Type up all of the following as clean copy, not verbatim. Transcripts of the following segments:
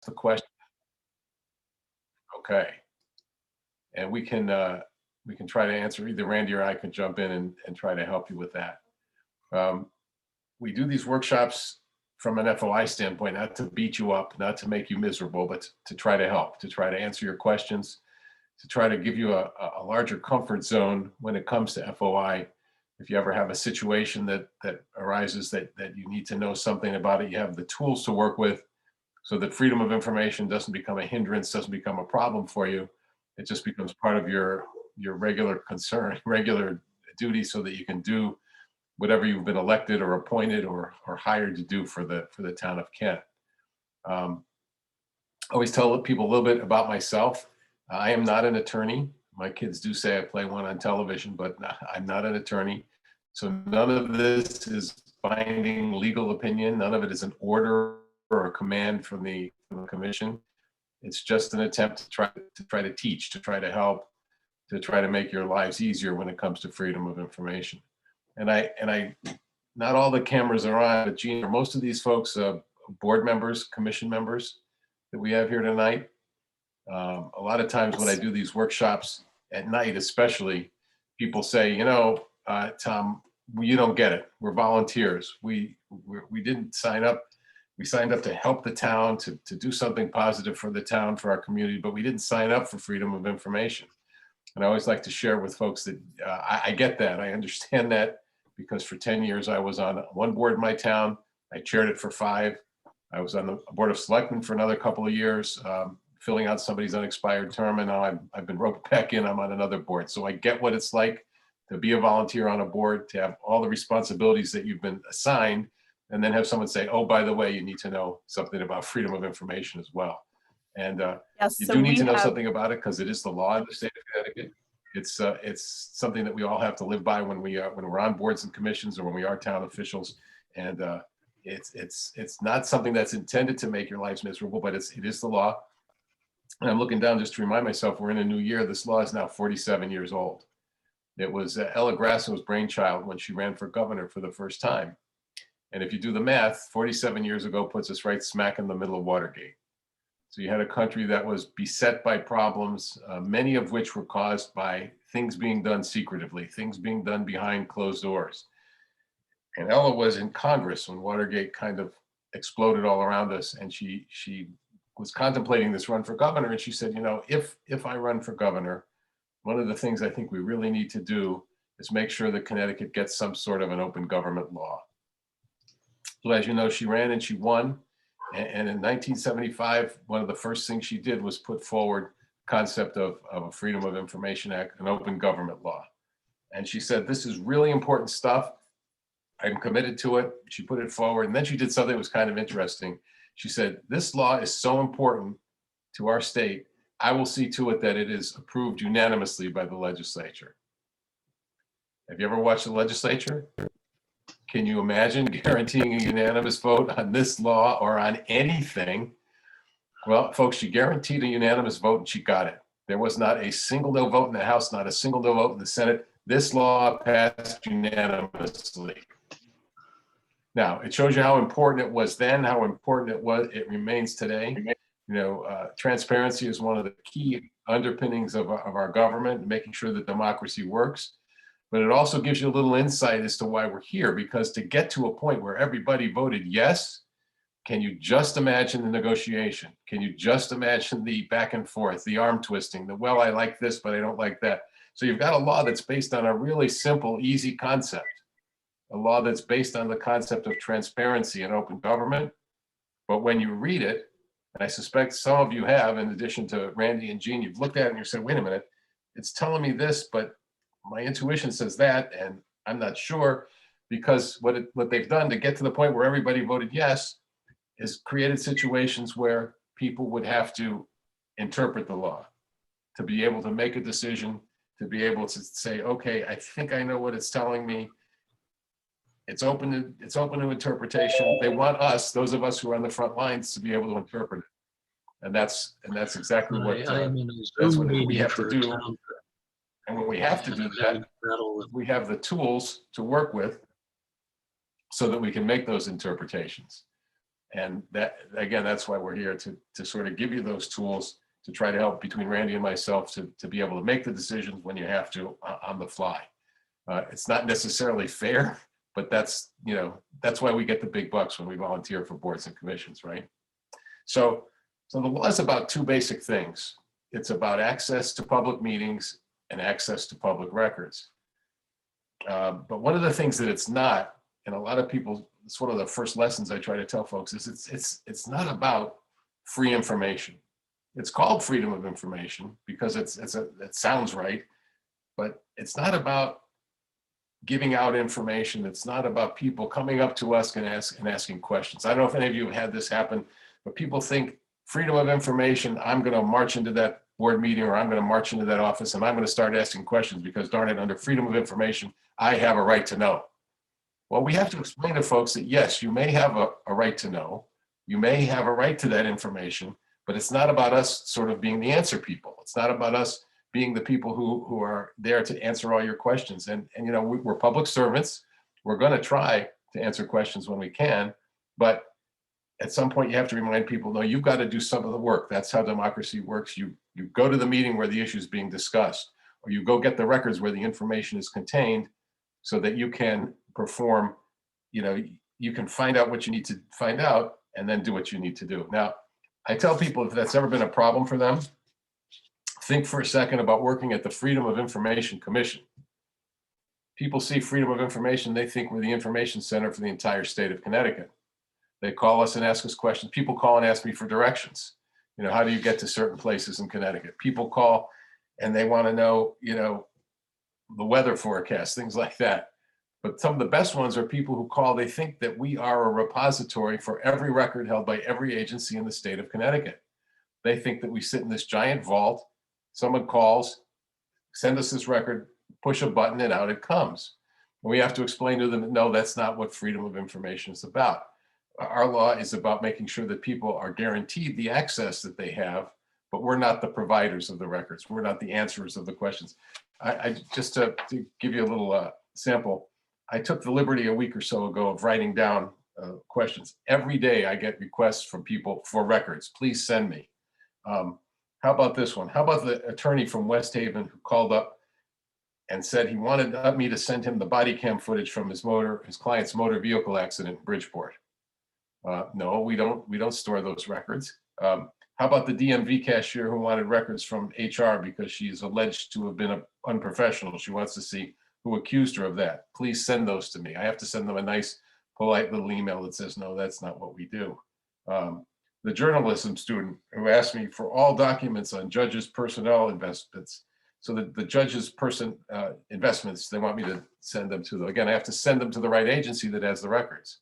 the question. Okay. And we can try to answer, either Randy or I can jump in and try to help you with that. We do these workshops from an FOI standpoint, not to beat you up, not to make you miserable, but to try to help, to try to answer your questions, to try to give you a larger comfort zone when it comes to FOI. If you ever have a situation that arises that you need to know something about it, you have the tools to work with so that freedom of information doesn't become a hindrance, doesn't become a problem for you. It just becomes part of your regular concern, regular duty, so that you can do whatever you've been elected or appointed or hired to do for the town of Kent. I always tell people a little bit about myself. I am not an attorney. My kids do say I play one on television, but I'm not an attorney. So none of this is binding legal opinion. None of it is an order or a command from the commission. It's just an attempt to try to teach, to try to help, to try to make your lives easier when it comes to freedom of information. And I not all the cameras are on, but Gene, are most of these folks board members, commission members that we have here tonight? A lot of times when I do these workshops at night, especially, people say, Tom, you don't get it. We're volunteers. We didn't sign up. We signed up to help the town, to do something positive for the town, for our community, but we didn't sign up for freedom of information. And I always like to share with folks that I get that. I understand that, because for 10 years I was on one board in my town. I chaired it for 5. I was on the Board of Selectmen for another couple of years, filling out somebody's unexpired term, and now I've been roped back in. I'm on another board. So I get what it's like to be a volunteer on a board, to have all the responsibilities that you've been assigned, and then have someone say, oh, by the way, you need to know something about freedom of information as well. And Yes, you so do need to know have- something about it, because it is the law in the state of Connecticut. It's something that we all have to live by when we're on boards and commissions, or when we are town officials. And it's not something that's intended to make your lives miserable, but it is the law. And I'm looking down just to remind myself, we're in a new year. This law is now 47 years old. It was Ella Grasso's brainchild when she ran for governor for the first time. And if you do the math, 47 years ago puts us right smack in the middle of Watergate. So you had a country that was beset by problems, many of which were caused by things being done secretively, things being done behind closed doors. And Ella was in Congress when Watergate kind of exploded all around us. And she was contemplating this run for governor. And she said, if I run for governor, one of the things I think we really need to do is make sure that Connecticut gets some sort of an open government law. So as you know, she ran and she won. And in 1975, one of the first things she did was put forward the concept of a Freedom of Information Act, an open government law. And she said, this is really important stuff. I'm committed to it. She put it forward. And then she did something that was kind of interesting. She said, this law is so important to our state, I will see to it that it is approved unanimously by the legislature. Have you ever watched the legislature? Can you imagine guaranteeing a unanimous vote on this law or on anything? Well, folks, she guaranteed a unanimous vote and she got it. There was not a single no vote in the House, not a single no vote in the Senate. This law passed unanimously. Now, it shows you how important it was then, how important it remains today. Transparency is one of the key underpinnings of our government, making sure that democracy works. But it also gives you a little insight as to why we're here, because to get to a point where everybody voted yes, can you just imagine the negotiation? Can you just imagine the back and forth, the arm twisting, the, well, I like this, but I don't like that. So you've got a law that's based on a really simple, easy concept, a law that's based on the concept of transparency and open government. But when you read it, and I suspect some of you have, in addition to Randy and Gene, you've looked at it and you said, wait a minute, it's telling me this, but my intuition says that, and I'm not sure, because what they've done to get to the point where everybody voted yes is created situations where people would have to interpret the law to be able to make a decision, to be able to say, okay, I think I know what it's telling me. It's open to interpretation. They want us, those of us who are on the front lines, to be able to interpret it. And that's exactly what that's what we have to do. And when we have to do that, we have the tools to work with so that we can make those interpretations. And that, again, that's why we're here to sort of give you those tools to try to help between Randy and myself to be able to make the decisions when you have to on the fly. It's not necessarily fair, but that's why we get the big bucks when we volunteer for boards and commissions, right? So the law is about two basic things. It's about access to public meetings and access to public records. But one of the things that it's not, and a lot of people, it's one of the first lessons I try to tell folks, is it's not about free information. It's called freedom of information because it sounds right, but it's not about giving out information. It's not about people coming up to us and asking questions. I don't know if any of you have had this happen, but people think freedom of information, I'm going to march into that board meeting or I'm going to march into that office and I'm going to start asking questions because darn it, under freedom of information, I have a right to know. Well, we have to explain to folks that yes, you may have a right to know. You may have a right to that information, but it's not about us sort of being the answer people. It's not about us being the people who are there to answer all your questions. And we're public servants. We're going to try to answer questions when we can, but at some point you have to remind people, no, you've got to do some of the work. That's how democracy works. You go to the meeting where the issue is being discussed, or you go get the records where the information is contained so that you can perform, you can find out what you need to find out and then do what you need to do. Now, I tell people if that's ever been a problem for them, think for a second about working at the Freedom of Information Commission. People see Freedom of Information, they think we're the information center for the entire state of Connecticut. They call us and ask us questions. People call and ask me for directions. How do you get to certain places in Connecticut? People call and they want to know, the weather forecast, things like that. But some of the best ones are people who call, they think that we are a repository for every record held by every agency in the state of Connecticut. They think that we sit in this giant vault. Someone calls, send us this record, push a button and out it comes. And we have to explain to them that no, that's not what freedom of information is about. Our law is about making sure that people are guaranteed the access that they have, but we're not the providers of the records. We're not the answers of the questions. I just to give you a little sample, I took the liberty a week or so ago of writing down questions. Every day I get requests from people for records. Please send me. How about this one? How about the attorney from West Haven who called up and said he wanted me to send him the body cam footage from his client's motor vehicle accident in Bridgeport? No, we don't store those records. How about the DMV cashier who wanted records from HR because she is alleged to have been unprofessional? She wants to see who accused her of that. Please send those to me. I have to send them a nice, polite little email that says, no, that's not what we do. The journalism student who asked me for all documents on judges' personnel investments. So that the judges' investments, they want me to send them to them. Again, I have to send them to the right agency that has the records.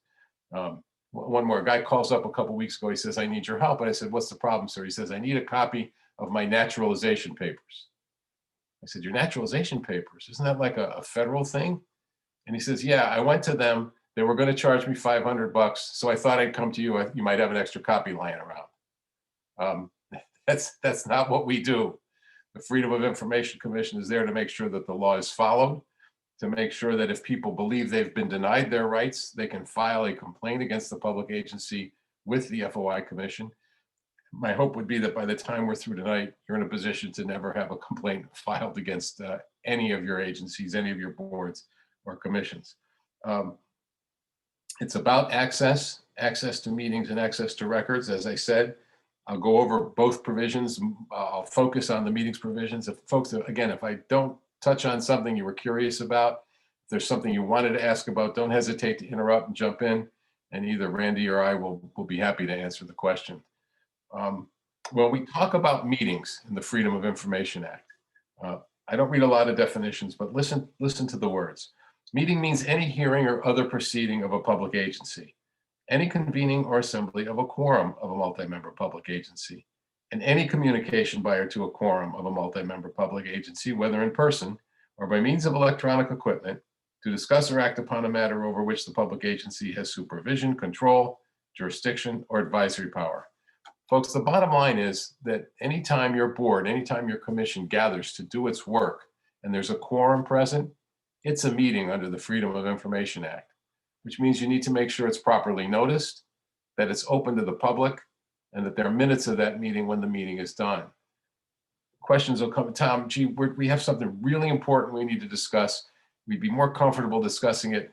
One more, a guy calls up a couple weeks ago. He says, I need your help. And I said, what's the problem, sir? He says, I need a copy of my naturalization papers. I said, your naturalization papers? Isn't that like a federal thing? And he says, yeah, I went to them. They were going to charge me $500. So I thought I'd come to you. You might have an extra copy lying around. That's not what we do. The Freedom of Information Commission is there to make sure that the law is followed, to make sure that if people believe they've been denied their rights, they can file a complaint against the public agency with the FOI Commission. My hope would be that by the time we're through tonight, you're in a position to never have a complaint filed against any of your agencies, any of your boards or commissions. It's about access to meetings and access to records. As I said, I'll go over both provisions. I'll focus on the meetings provisions. If folks, again, if I don't touch on something you were curious about, if there's something you wanted to ask about, don't hesitate to interrupt and jump in, and either Randy or I will be happy to answer the question. When we talk about meetings in the Freedom of Information Act, I don't read a lot of definitions, but listen to the words. Meeting means any hearing or other proceeding of a public agency, any convening or assembly of a quorum of a multi-member public agency, and any communication by or to a quorum of a multi-member public agency, whether in person or by means of electronic equipment, to discuss or act upon a matter over which the public agency has supervision, control, jurisdiction, or advisory power. Folks, the bottom line is that anytime your board, anytime your commission gathers to do its work and there's a quorum present, it's a meeting under the Freedom of Information Act, which means you need to make sure it's properly noticed, that it's open to the public, and that there are minutes of that meeting when the meeting is done. Questions will come. Tom, gee, we have something really important we need to discuss. We'd be more comfortable discussing it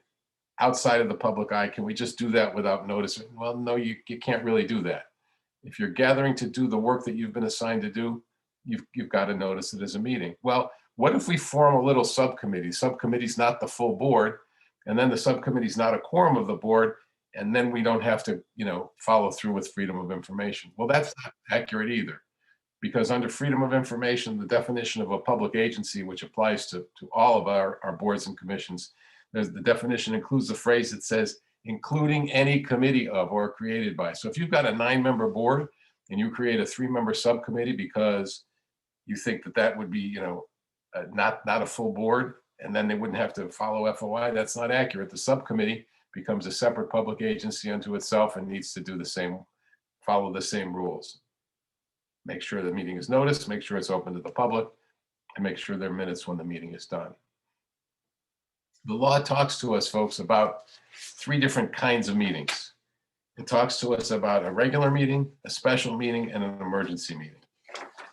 outside of the public eye. Can we just do that without notice? Well, no, you can't really do that. If you're gathering to do the work that you've been assigned to do, you've got to notice it as a meeting. Well, what if we form a little subcommittee? Subcommittee's not the full board, and then the subcommittee's not a quorum of the board, and then we don't have to, follow through with freedom of information. Well, that's not accurate either, because under freedom of information, the definition of a public agency, which applies to all of our boards and commissions, the definition includes the phrase that says, including any committee of or created by. So if you've got a 9-member board and you create a 3-member subcommittee because you think that would be, not a full board, and then they wouldn't have to follow FOI, that's not accurate. The subcommittee becomes a separate public agency unto itself and needs to do follow the same rules. Make sure the meeting is noticed, make sure it's open to the public, and make sure there are minutes when the meeting is done. The law talks to us, folks, about 3 different kinds of meetings. It talks to us about a regular meeting, a special meeting, and an emergency meeting.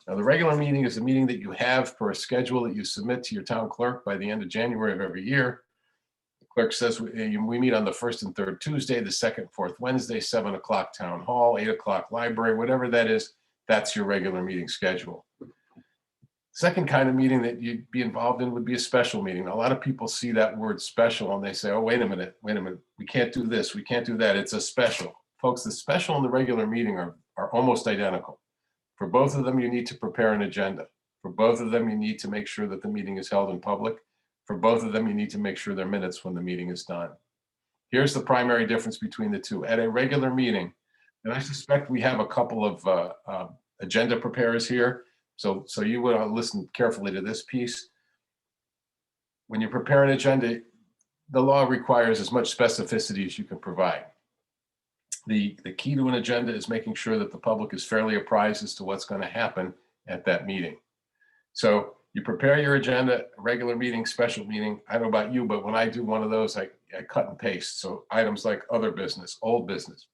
Now, the regular meeting is a meeting that you have per a schedule that you submit to your town clerk by the end of January of every year. The clerk says we meet on the 1st and 3rd Tuesday, the 2nd and 4th Wednesday, 7 o'clock town hall, 8 o'clock library, whatever that is, that's your regular meeting schedule. Second kind of meeting that you'd be involved in would be a special meeting. A lot of people see that word special and they say, oh, wait a minute, we can't do this, we can't do that, it's a special. Folks, the special and the regular meeting are almost identical. For both of them, you need to prepare an agenda. For both of them, you need to make sure that the meeting is held in public. For both of them, you need to make sure there are minutes when the meeting is done. Here's the primary difference between the two. At a regular meeting, and I suspect we have a couple of agenda preparers here, so you would listen carefully to this piece. When you prepare an agenda, the law requires as much specificity as you can provide. The key to an agenda is making sure that the public is fairly apprised as to what's going to happen at that meeting. So you prepare your agenda, regular meeting, special meeting. I don't know about you, but when I do one of those, I cut and paste. So items like other business, old business,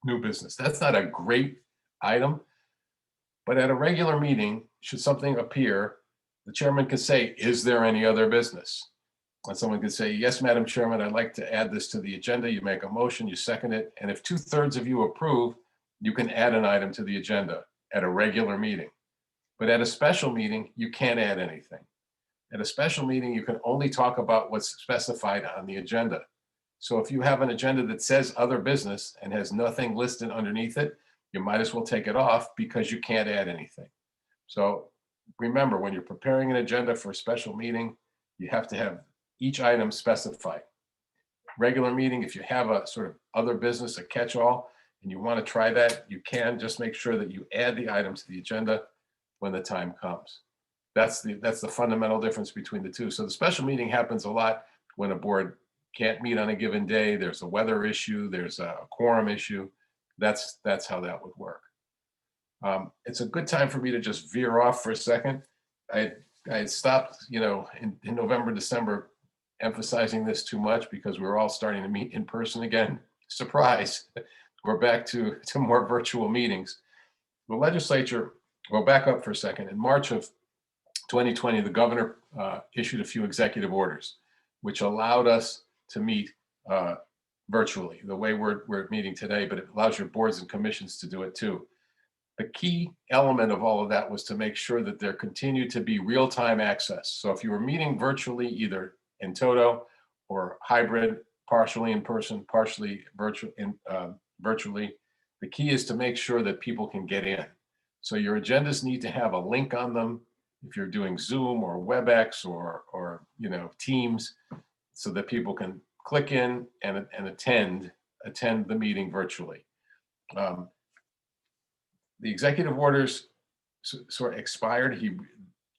new business. That's not a great item. But at a regular meeting, should something appear, the chairman can say, is there any other business? And someone could say, yes, Madam Chairman, I'd like to add this to the agenda. You make a motion, you second it. And if 2/3 of you approve, you can add an item to the agenda at a regular meeting. But at a special meeting, you can't add anything. At a special meeting, you can only talk about what's specified on the agenda. So if you have an agenda that says other business and has nothing listed underneath it, you might as well take it off because you can't add anything. So remember, when you're preparing an agenda for a special meeting, you have to have each item specified. Regular meeting, if you have a sort of other business, a catch-all, and you want to try that, you can. Just make sure that you add the item to the agenda when the time comes. That's the fundamental difference between the two. So the special meeting happens a lot when a board can't meet on a given day. There's a weather issue, there's a quorum issue. That's how that would work. It's a good time for me to just veer off for a second. I had stopped, in November, December, emphasizing this too much because we were all starting to meet in person again. Surprise, we're back to more virtual meetings. The legislature, well, back up for a second. In March of 2020, the governor issued a few executive orders, which allowed us to meet virtually, the way we're meeting today, but it allows your boards and commissions to do it too. The key element of all of that was to make sure that there continued to be real-time access. So if you were meeting virtually, either in toto or hybrid, partially in person, partially virtually, the key is to make sure that people can get in. So your agendas need to have a link on them if you're doing Zoom or WebEx or Teams, so that people can click in and attend the meeting virtually. The executive orders sort of expired.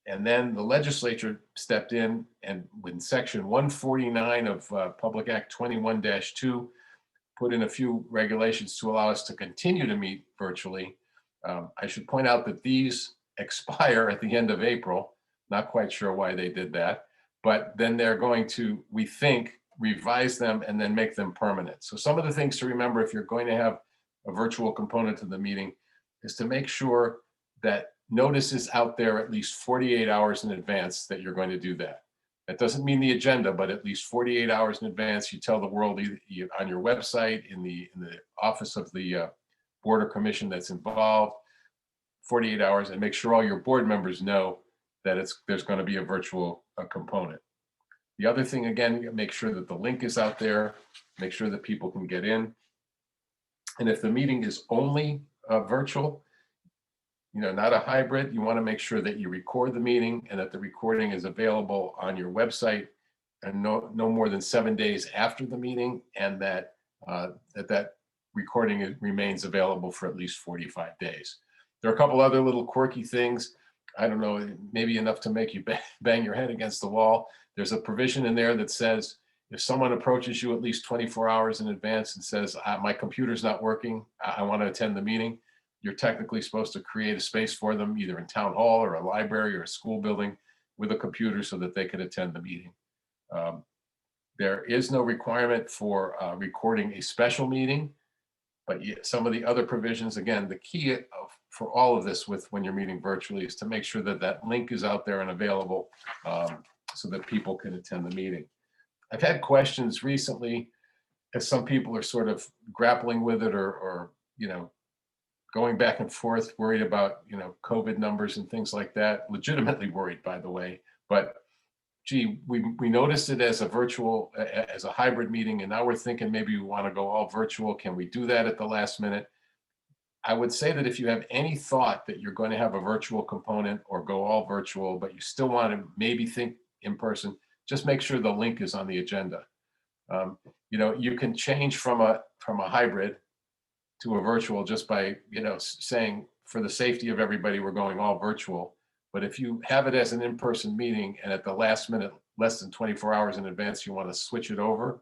And then the legislature stepped in, and when section 149 of Public Act 21-2 put in a few regulations to allow us to continue to meet virtually. I should point out that these expire at the end of April. Not quite sure why they did that, but then they're going to, we think, revise them and then make them permanent. So some of the things to remember if you're going to have a virtual component to the meeting is to make sure that notice is out there at least 48 hours in advance that you're going to do that. That doesn't mean the agenda, but at least 48 hours in advance, you tell the world either on your website, in the office of the board or commission that's involved, 48 hours, and make sure all your board members know that there's going to be a virtual component. The other thing, again, make sure that the link is out there, make sure that people can get in. And if the meeting is only virtual, not a hybrid, you want to make sure that you record the meeting and that the recording is available on your website and no more than 7 days after the meeting, and that that recording remains available for at least 45 days. There are a couple other little quirky things. I don't know, maybe enough to make you bang your head against the wall. There's a provision in there that says if someone approaches you at least 24 hours in advance and says, my computer's not working, I want to attend the meeting, you're technically supposed to create a space for them, either in town hall or a library or a school building with a computer so that they can attend the meeting. There is no requirement for recording a special meeting, but some of the other provisions, again, the key for all of this when you're meeting virtually is to make sure that that link is out there and available so that people can attend the meeting. I've had questions recently as some people are sort of grappling with it or going back and forth, worried about, COVID numbers and things like that, legitimately worried, by the way, but gee, we noticed it as a hybrid meeting, and now we're thinking maybe we want to go all virtual. Can we do that at the last minute? I would say that if you have any thought that you're going to have a virtual component or go all virtual, but you still want to maybe think in person, just make sure the link is on the agenda. You can change from a hybrid to a virtual just by, saying for the safety of everybody, we're going all virtual. But if you have it as an in-person meeting and at the last minute, less than 24 hours in advance, you want to switch it over,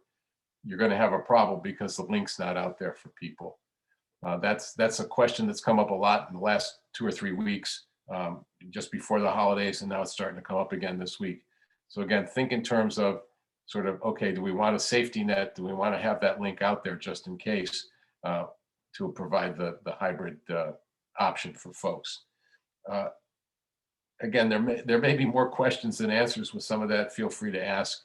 you're going to have a problem because the link's not out there for people. That's a question that's come up a lot in the last 2 or 3 weeks, just before the holidays, and now it's starting to come up again this week. So again, think in terms of sort of, okay, do we want a safety net? Do we want to have that link out there just in case to provide the hybrid option for folks? Again, there may be more questions than answers with some of that. Feel free to ask,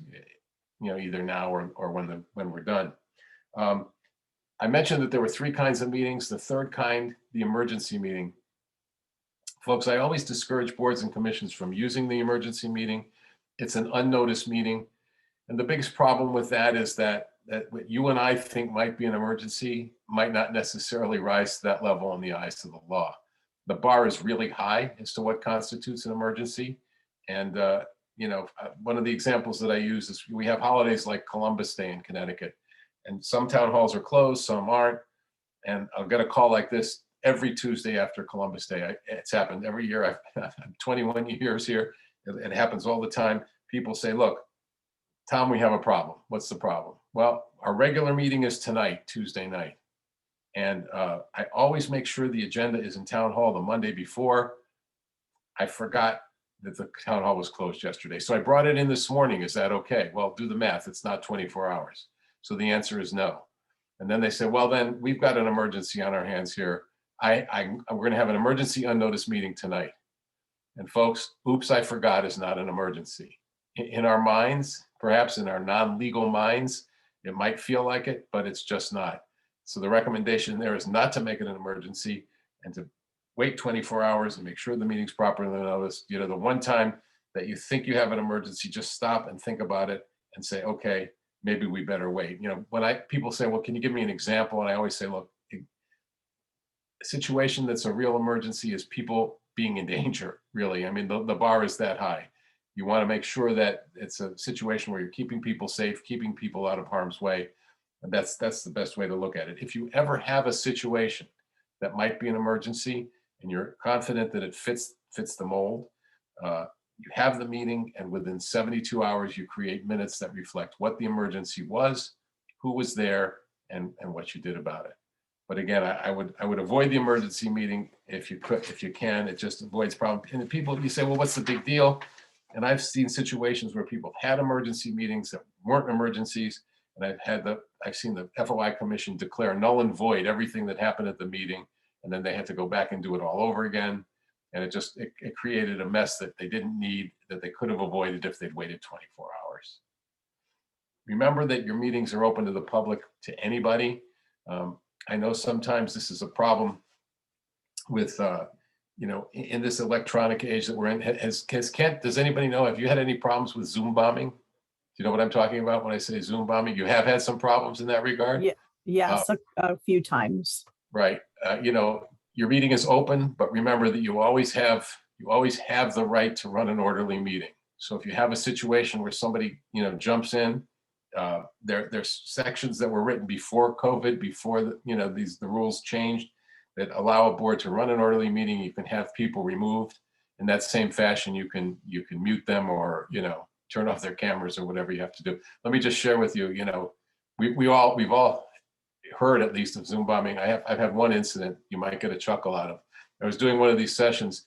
either now or when we're done. I mentioned that there were 3 kinds of meetings. The third kind, the emergency meeting. Folks, I always discourage boards and commissions from using the emergency meeting. It's an unnoticed meeting. And the biggest problem with that is that what you and I think might be an emergency might not necessarily rise to that level in the eyes of the law. The bar is really high as to what constitutes an emergency. And, one of the examples that I use is we have holidays like Columbus Day in Connecticut, and some town halls are closed, some aren't. And I'll get a call like this every Tuesday after Columbus Day. It's happened every year. I'm 21 years here. It happens all the time. People say, look, Tom, we have a problem. What's the problem? Well, our regular meeting is tonight, Tuesday night. And I always make sure the agenda is in town hall the Monday before. I forgot that the town hall was closed yesterday. So I brought it in this morning. Is that okay? Well, do the math. It's not 24 hours. So the answer is no. And then they say, well, then we've got an emergency on our hands here. We're going to have an emergency unnoticed meeting tonight. And folks, oops, I forgot is not an emergency. In our minds, perhaps in our non-legal minds, it might feel like it, but it's just not. So the recommendation there is not to make it an emergency and to wait 24 hours and make sure the meeting's properly noticed. The one time that you think you have an emergency, just stop and think about it and say, okay, maybe we better wait. When people say, well, can you give me an example? And I always say, look, a situation that's a real emergency is people being in danger, really. I mean, the bar is that high. You want to make sure that it's a situation where you're keeping people safe, keeping people out of harm's way. And that's the best way to look at it. If you ever have a situation that might be an emergency and you're confident that it fits the mold, you have the meeting, and within 72 hours, you create minutes that reflect what the emergency was, who was there, and what you did about it. But again, I would avoid the emergency meeting if you can. It just avoids problems. And people, you say, well, what's the big deal? And I've seen situations where people had emergency meetings that weren't emergencies, And I've seen the FOI commission declare null and void everything that happened at the meeting, and then they had to go back and do it all over again. And it created a mess that they didn't need, that they could have avoided if they'd waited 24 hours. Remember that your meetings are open to the public, to anybody. I know sometimes this is a problem with, in this electronic age that we're in. Kent, does anybody know, have you had any problems with Zoom bombing? Do you know what I'm talking about when I say Zoom bombing? You have had some problems in that regard? Yeah, yes, a few times. Right. Your meeting is open, but remember that you always have the right to run an orderly meeting. So if you have a situation where somebody, jumps in, there's sections that were written before COVID, before the rules changed, that allow a board to run an orderly meeting. You can have people removed in that same fashion. You can mute them, or turn off their cameras, or whatever you have to do. Let me just share with you. We've all heard at least of Zoom bombing. I've had one incident you might get a chuckle out of. I was doing one of these sessions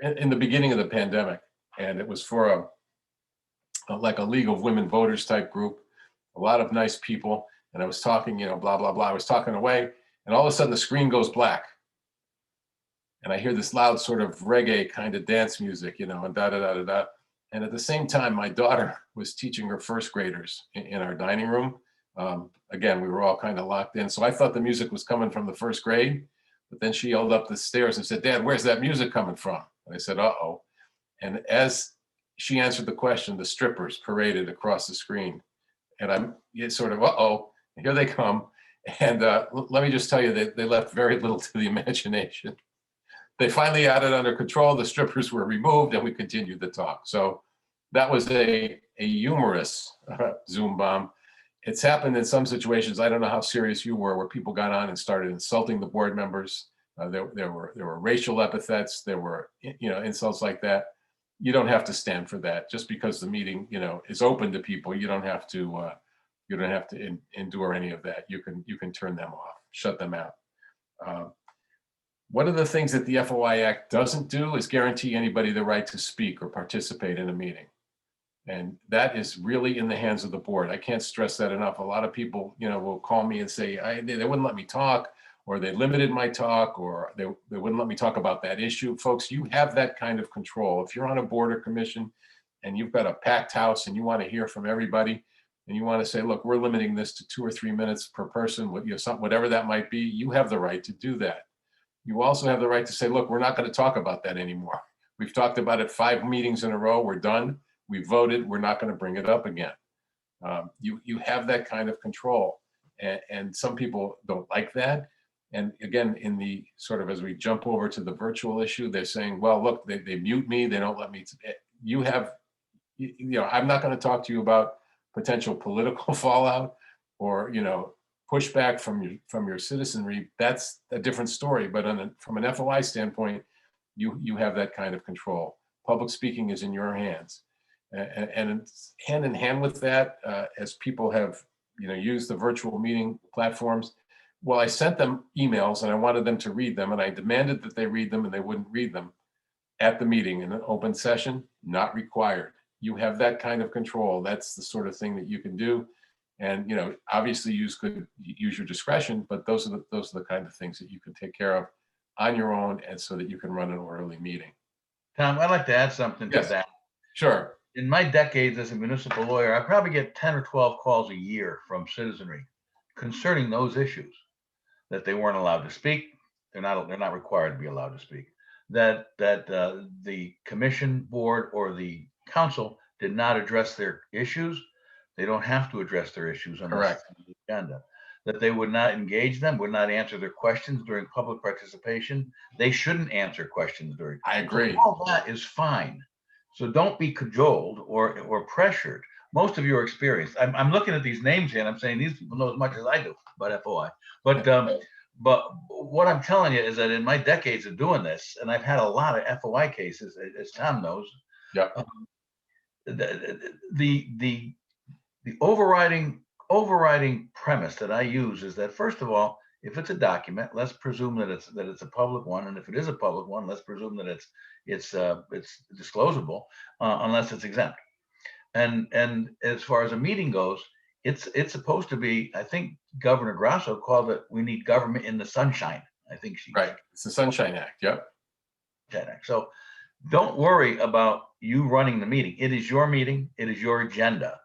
in the beginning of the pandemic, and it was for like a League of Women Voters type group, a lot of nice people. And I was talking, blah, blah, blah. I was talking away, and all of a sudden the screen goes black. And I hear this loud sort of reggae kind of dance music, and da, da, da, da, da. And at the same time, my daughter was teaching her first graders in our dining room. Again, we were all kind of locked in. So I thought the music was coming from the first grade, but then she yelled up the stairs and said, "Dad, where's that music coming from?" And I said, "Uh-oh." And as she answered the question, the strippers paraded across the screen. And it's sort of, uh-oh, here they come. And let me just tell you that they left very little to the imagination. They finally had it under control. The strippers were removed, and we continued the talk. So that was a humorous Zoom bomb. It's happened in some situations. I don't know how serious you were, where people got on and started insulting the board members. There were racial epithets. There were insults like that. You don't have to stand for that. Just because the meeting is open to people, you don't have to endure any of that. You can turn them off, shut them out. One of the things that the FOI Act doesn't do is guarantee anybody the right to speak or participate in a meeting. And that is really in the hands of the board. I can't stress that enough. A lot of people, will call me and say, they wouldn't let me talk, or they limited my talk, or they wouldn't let me talk about that issue. Folks, you have that kind of control. If you're on a board or commission and you've got a packed house and you want to hear from everybody, and you want to say, look, we're limiting this to 2 or 3 minutes per person, whatever that might be, you have the right to do that. You also have the right to say, look, we're not going to talk about that anymore. We've talked about it 5 meetings in a row. We're done. We voted. We're not going to bring it up again. You have that kind of control. And some people don't like that. And again, in the sort of, as we jump over to the virtual issue, they're saying, well, look, they mute me. They don't let me. I'm not going to talk to you about potential political fallout or, pushback from your citizenry. That's a different story. But from an FOI standpoint, you have that kind of control. Public speaking is in your hands. And it's hand in hand with that, as people have, used the virtual meeting platforms. Well, I sent them emails and I wanted them to read them, and I demanded that they read them, and they wouldn't read them at the meeting in an open session. Not required. You have that kind of control. That's the sort of thing that you can do. And obviously use your discretion, but those are the kind of things that you can take care of on your own, and so that you can run an orderly meeting. Tom, I'd like to add something to Yes. that. Sure. In my decades as a municipal lawyer, I probably get 10 or 12 calls a year from citizenry concerning those issues, that they weren't allowed to speak. They're not required to be allowed to speak. That the commission, board, or the council did not address their issues. They don't have to address their issues on the agenda. That they would not engage them, would not answer their questions during public participation. They shouldn't answer questions during. I agree. So all that is fine. So don't be cajoled or pressured. Most of your experience, I'm looking at these names here and I'm saying these people know as much as I do about FOI. But what I'm telling you is that in my decades of doing this, and I've had a lot of FOI cases, as Tom knows. Yeah. The overriding premise that I use is that, first of all, if it's a document, let's presume that it's a public one, and if it is a public one, let's presume that it's disclosable, unless it's exempt. And as far as a meeting goes, it's supposed to be, I think Governor Grasso called it, we need government in the sunshine. I think she. Right. It's the Sunshine Act. Yep. So don't worry about you running the meeting. It is your meeting. It is your agenda.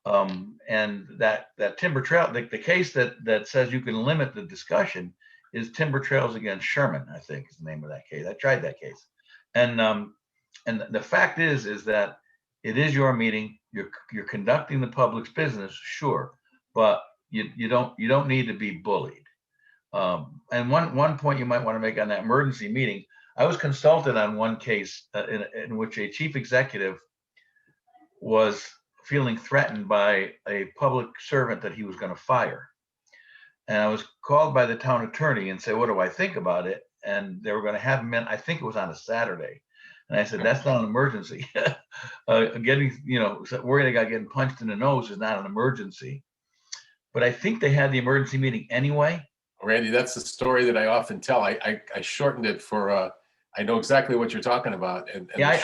And that Timber Trail, the case that says you can limit the discussion is Timber Trails against Sherman, I think is the name of that case. I tried that case. And the fact is that it is your meeting. You're conducting the public's business, sure, but you don't need to be bullied. And one point you might want to make on that emergency meeting, I was consulted on one case in which a chief executive was feeling threatened by a public servant that he was going to fire. And I was called by the town attorney and say, what do I think about it? And they were going to have him in, I think it was on a Saturday. And I said, that's not an emergency. Worrying about getting punched in the nose is not an emergency. But I think they had the emergency meeting anyway. Randy, that's the story that I often tell. I shortened it for, I know exactly what you're talking about. And I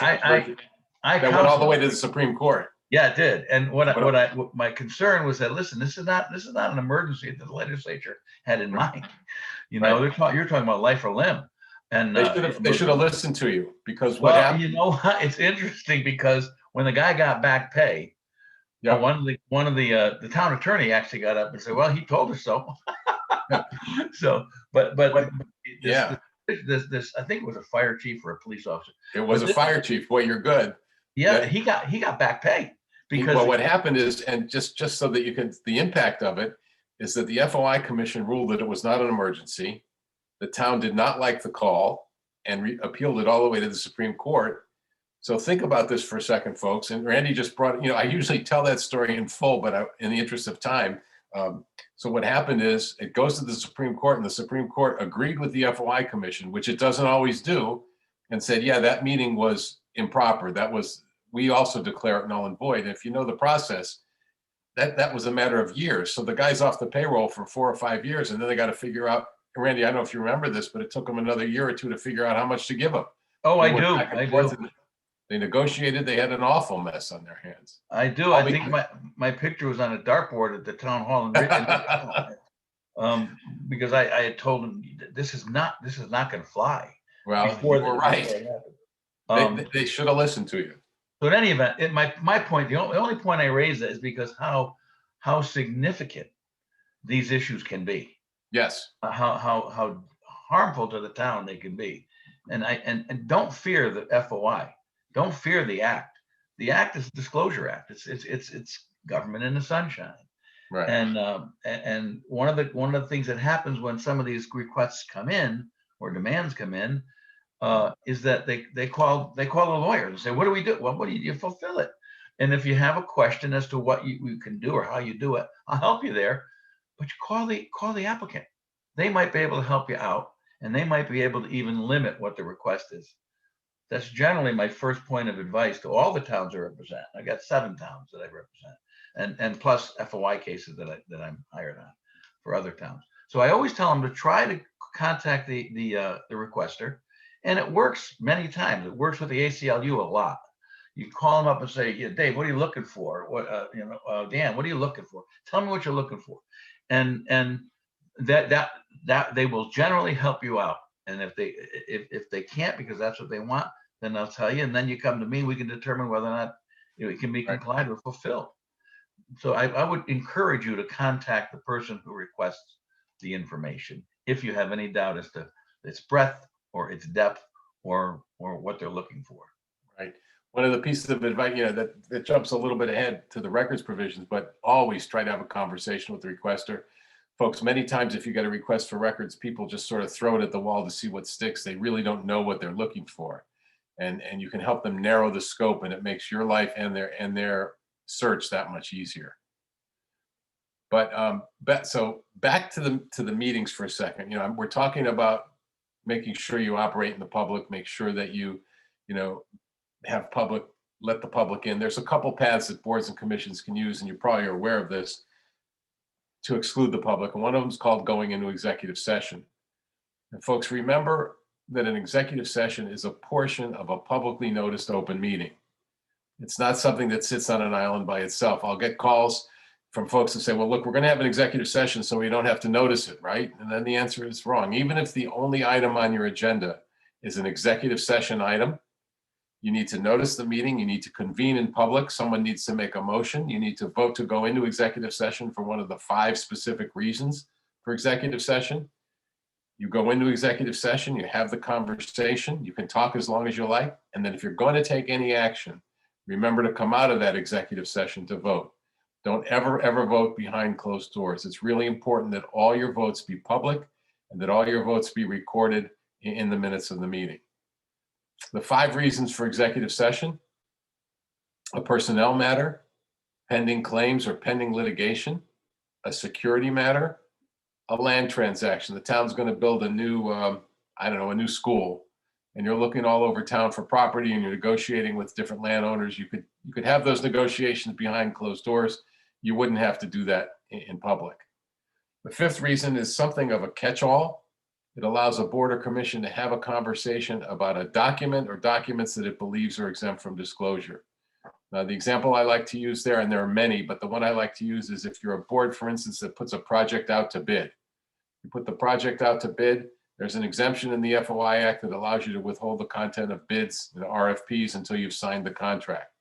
that went all the way to the Supreme Court. Yeah, it did. And my concern was that, listen, this is not an emergency that the legislature had in mind. You're talking about life or limb. And they should have listened to you, because what well, happened? you know what? It's interesting because when the guy got back pay, Yeah. one of the town attorney actually got up and said, well, he told us so. So, but Yeah. This I think it was a fire chief or a police officer. It was a fire chief. Boy, you're good. Yeah, he got back pay because what happened is, and just so that you can, the impact of it is that the FOI commission ruled that it was not an emergency. The town did not like the call and appealed it all the way to the Supreme Court. So think about this for a second, folks. And Randy just brought, I usually tell that story in full, but in the interest of time. So what happened is it goes to the Supreme Court, and the Supreme Court agreed with the FOI commission, which it doesn't always do, and said, yeah, that meeting was improper. We also declare it null and void. And if you know the process, that was a matter of years. So the guy's off the payroll for 4 or 5 years, and then they got to figure out, Randy, I don't know if you remember this, but it took them another year or two to figure out how much to give him. Oh, I do. They negotiated. They had an awful mess on their hands. I do. I think my picture was on a dartboard at the town hall in Richmond. Because I had told them this is not going to fly. Well, you were right. They should have listened to you. So in any event, my point, the only point I raise is because how significant these issues can be. Yes. How harmful to the town they can be, and don't fear the FOI. Don't fear the act. The act is a disclosure act. It's government in the sunshine. Right. And one of the things that happens when some of these requests come in or demands come in is that they call a lawyer and say, what do we do? Well, what do you fulfill it? And if you have a question as to what you can do or how you do it, I'll help you there. But you call the applicant. They might be able to help you out, and they might be able to even limit what the request is. That's generally my first point of advice to all the towns I represent. I got 7 towns that I represent, and plus FOI cases that I'm hired on for other towns. So I always tell them to try to contact the requester, and it works many times. It works with the ACLU a lot. You call them up and say, yeah, Dave, what are you looking for? Dan, what are you looking for? Tell me what you're looking for, and that they will generally help you out. And if they can't because that's what they want, then they'll tell you, and then you come to me. We can determine whether or not it can be complied or fulfilled. So I would encourage you to contact the person who requests the information if you have any doubt as to its breadth or its depth or what they're looking for. Right. One of the pieces of advice, that jumps a little bit ahead to the records provisions, but always try to have a conversation with the requester. Folks, many times if you get a request for records, people just sort of throw it at the wall to see what sticks. They really don't know what they're looking for. And you can help them narrow the scope, and it makes your life and their search that much easier. But so back to the meetings for a second. We're talking about making sure you operate in the public, make sure that you have let the public in. There's a couple paths that boards and commissions can use, and you probably are aware of this, to exclude the public. And one of them is called going into executive session. And folks, remember that an executive session is a portion of a publicly noticed open meeting. It's not something that sits on an island by itself. I'll get calls from folks that say, well, look, we're going to have an executive session so we don't have to notice it, right? And then the answer is wrong. Even if the only item on your agenda is an executive session item, you need to notice the meeting, you need to convene in public, someone needs to make a motion, you need to vote to go into executive session for one of the 5 specific reasons for executive session. You go into executive session, you have the conversation, you can talk as long as you like, and then if you're going to take any action, remember to come out of that executive session to vote. Don't ever vote behind closed doors. It's really important that all your votes be public and that all your votes be recorded in the minutes of the meeting. The 5 reasons for executive session: a personnel matter, pending claims or pending litigation, a security matter, a land transaction. The town's going to build a new, a new school, and you're looking all over town for property and you're negotiating with different landowners. You could have those negotiations behind closed doors. You wouldn't have to do that in public. The 5th reason is something of a catch-all. It allows a board or commission to have a conversation about a document or documents that it believes are exempt from disclosure. Now, the example I like to use there, and there are many, but the one I like to use is if you're a board, for instance, that puts a project out to bid. You put the project out to bid, there's an exemption in the FOI Act that allows you to withhold the content of bids and RFPs until you've signed the contract.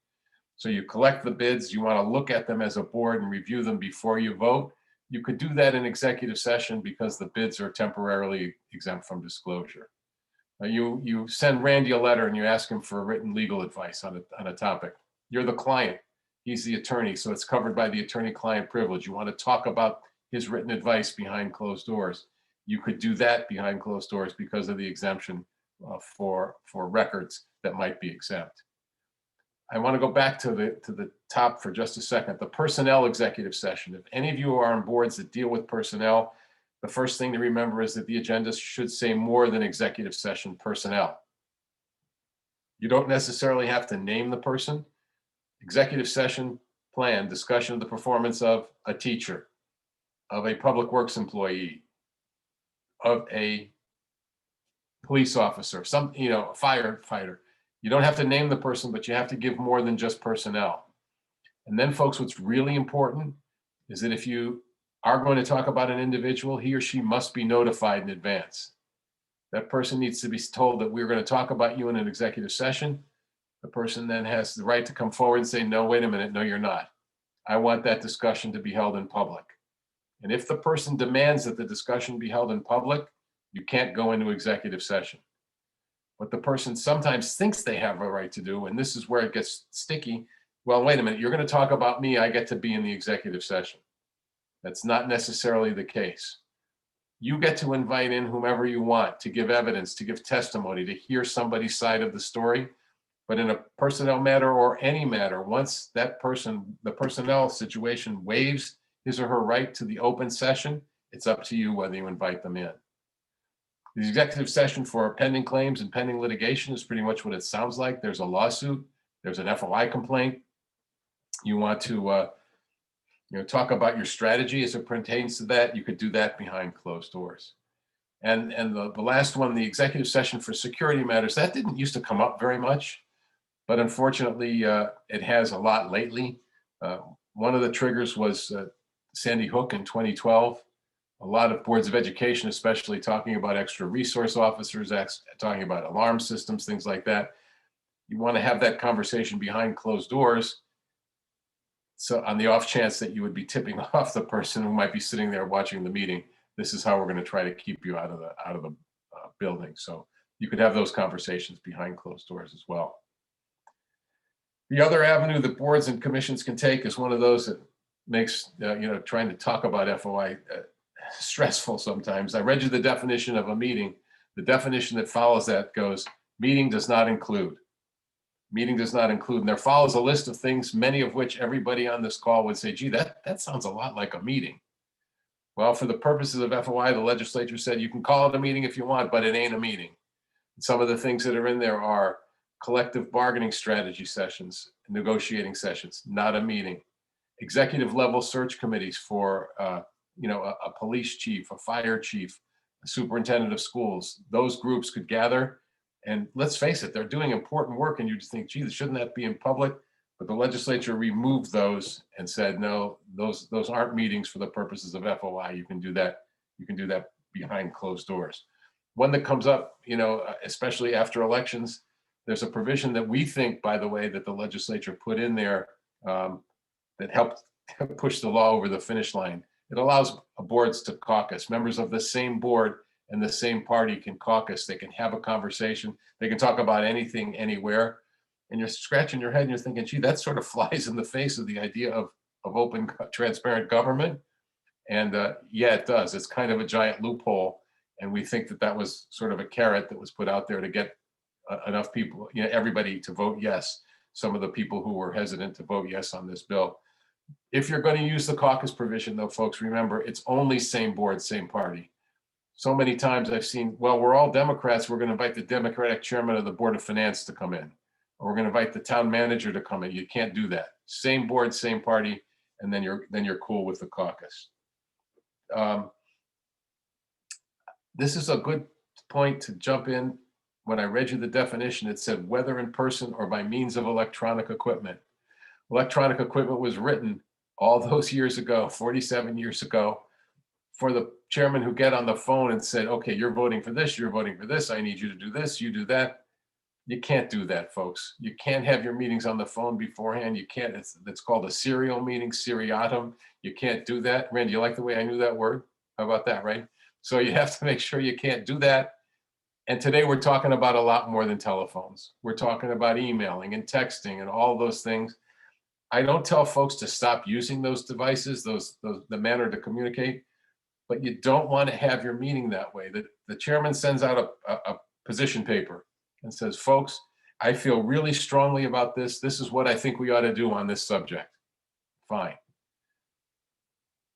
So you collect the bids, you want to look at them as a board and review them before you vote. You could do that in executive session because the bids are temporarily exempt from disclosure. You send Randy a letter and you ask him for written legal advice on a topic. You're the client, he's the attorney, so it's covered by the attorney-client privilege. You want to talk about his written advice behind closed doors. You could do that behind closed doors because of the exemption for records that might be exempt. I want to go back to the top for just a second. The personnel executive session. If any of you are on boards that deal with personnel, the first thing to remember is that the agenda should say more than executive session personnel. You don't necessarily have to name the person. Executive session plan, discussion of the performance of a teacher, of a public works employee, of a police officer, a firefighter. You don't have to name the person, but you have to give more than just personnel. And then, folks, what's really important is that if you are going to talk about an individual, he or she must be notified in advance. That person needs to be told that we're going to talk about you in an executive session. The person then has the right to come forward and say, no, wait a minute, no, you're not. I want that discussion to be held in public. And if the person demands that the discussion be held in public, you can't go into executive session. What the person sometimes thinks they have a right to do, and this is where it gets sticky, well, wait a minute, you're going to talk about me, I get to be in the executive session. That's not necessarily the case. You get to invite in whomever you want to give evidence, to give testimony, to hear somebody's side of the story. But in a personnel matter or any matter, once that person, the personnel situation waives his or her right to the open session, it's up to you whether you invite them in. The executive session for pending claims and pending litigation is pretty much what it sounds like. There's a lawsuit, there's an FOI complaint. You want to talk about your strategy as it pertains to that. You could do that behind closed doors. And the last one, the executive session for security matters, that didn't used to come up very much, but unfortunately it has a lot lately. One of the triggers was Sandy Hook in 2012. A lot of boards of education, especially talking about extra resource officers, talking about alarm systems, things like that. You want to have that conversation behind closed doors. So on the off chance that you would be tipping off the person who might be sitting there watching the meeting, this is how we're going to try to keep you out of the building. So you could have those conversations behind closed doors as well. The other avenue that boards and commissions can take is one of those that makes trying to talk about FOI stressful sometimes. I read you the definition of a meeting. The definition that follows that goes, meeting does not include. Meeting does not include. And there follows a list of things, many of which everybody on this call would say, gee, that sounds a lot like a meeting. Well, for the purposes of FOI, the legislature said you can call it a meeting if you want, but it ain't a meeting. And some of the things that are in there are collective bargaining strategy sessions, negotiating sessions, not a meeting. Executive level search committees for a police chief, a fire chief, a superintendent of schools. Those groups could gather, and let's face it, they're doing important work, and you just think, gee, shouldn't that be in public? But the legislature removed those and said, no, those aren't meetings for the purposes of FOI. You can do that. You can do that behind closed doors. One that comes up, especially after elections, there's a provision that we think, by the way, that the legislature put in there that helped push the law over the finish line. It allows boards to caucus. Members of the same board and the same party can caucus. They can have a conversation. They can talk about anything, anywhere. And you're scratching your head and you're thinking, gee, that sort of flies in the face of the idea of open, transparent government. And yeah, it does. It's kind of a giant loophole. And we think that that was sort of a carrot that was put out there to get enough people, everybody to vote yes. Some of the people who were hesitant to vote yes on this bill. If you're going to use the caucus provision, though, folks, remember, it's only same board, same party. So many times I've seen, well, we're all Democrats. We're going to invite the Democratic chairman of the Board of Finance to come in. Or we're going to invite the town manager to come in. You can't do that. Same board, same party, and then you're cool with the caucus. This is a good point to jump in. When I read you the definition, it said whether in person or by means of electronic equipment. Electronic equipment was written all those years ago, 47 years ago, for the chairman who get on the phone and said, okay, you're voting for this, you're voting for this, I need you to do this, you do that. You can't do that, folks. You can't have your meetings on the phone beforehand. You can't, it's called a serial meeting, seriatim. You can't do that. Randy, you like the way I knew that word? How about that, right? So you have to make sure you can't do that. And today we're talking about a lot more than telephones. We're talking about emailing and texting and all those things. I don't tell folks to stop using those devices, the manner to communicate, but you don't want to have your meeting that way. The chairman sends out a position paper and says, folks, I feel really strongly about this. This is what I think we ought to do on this subject. Fine.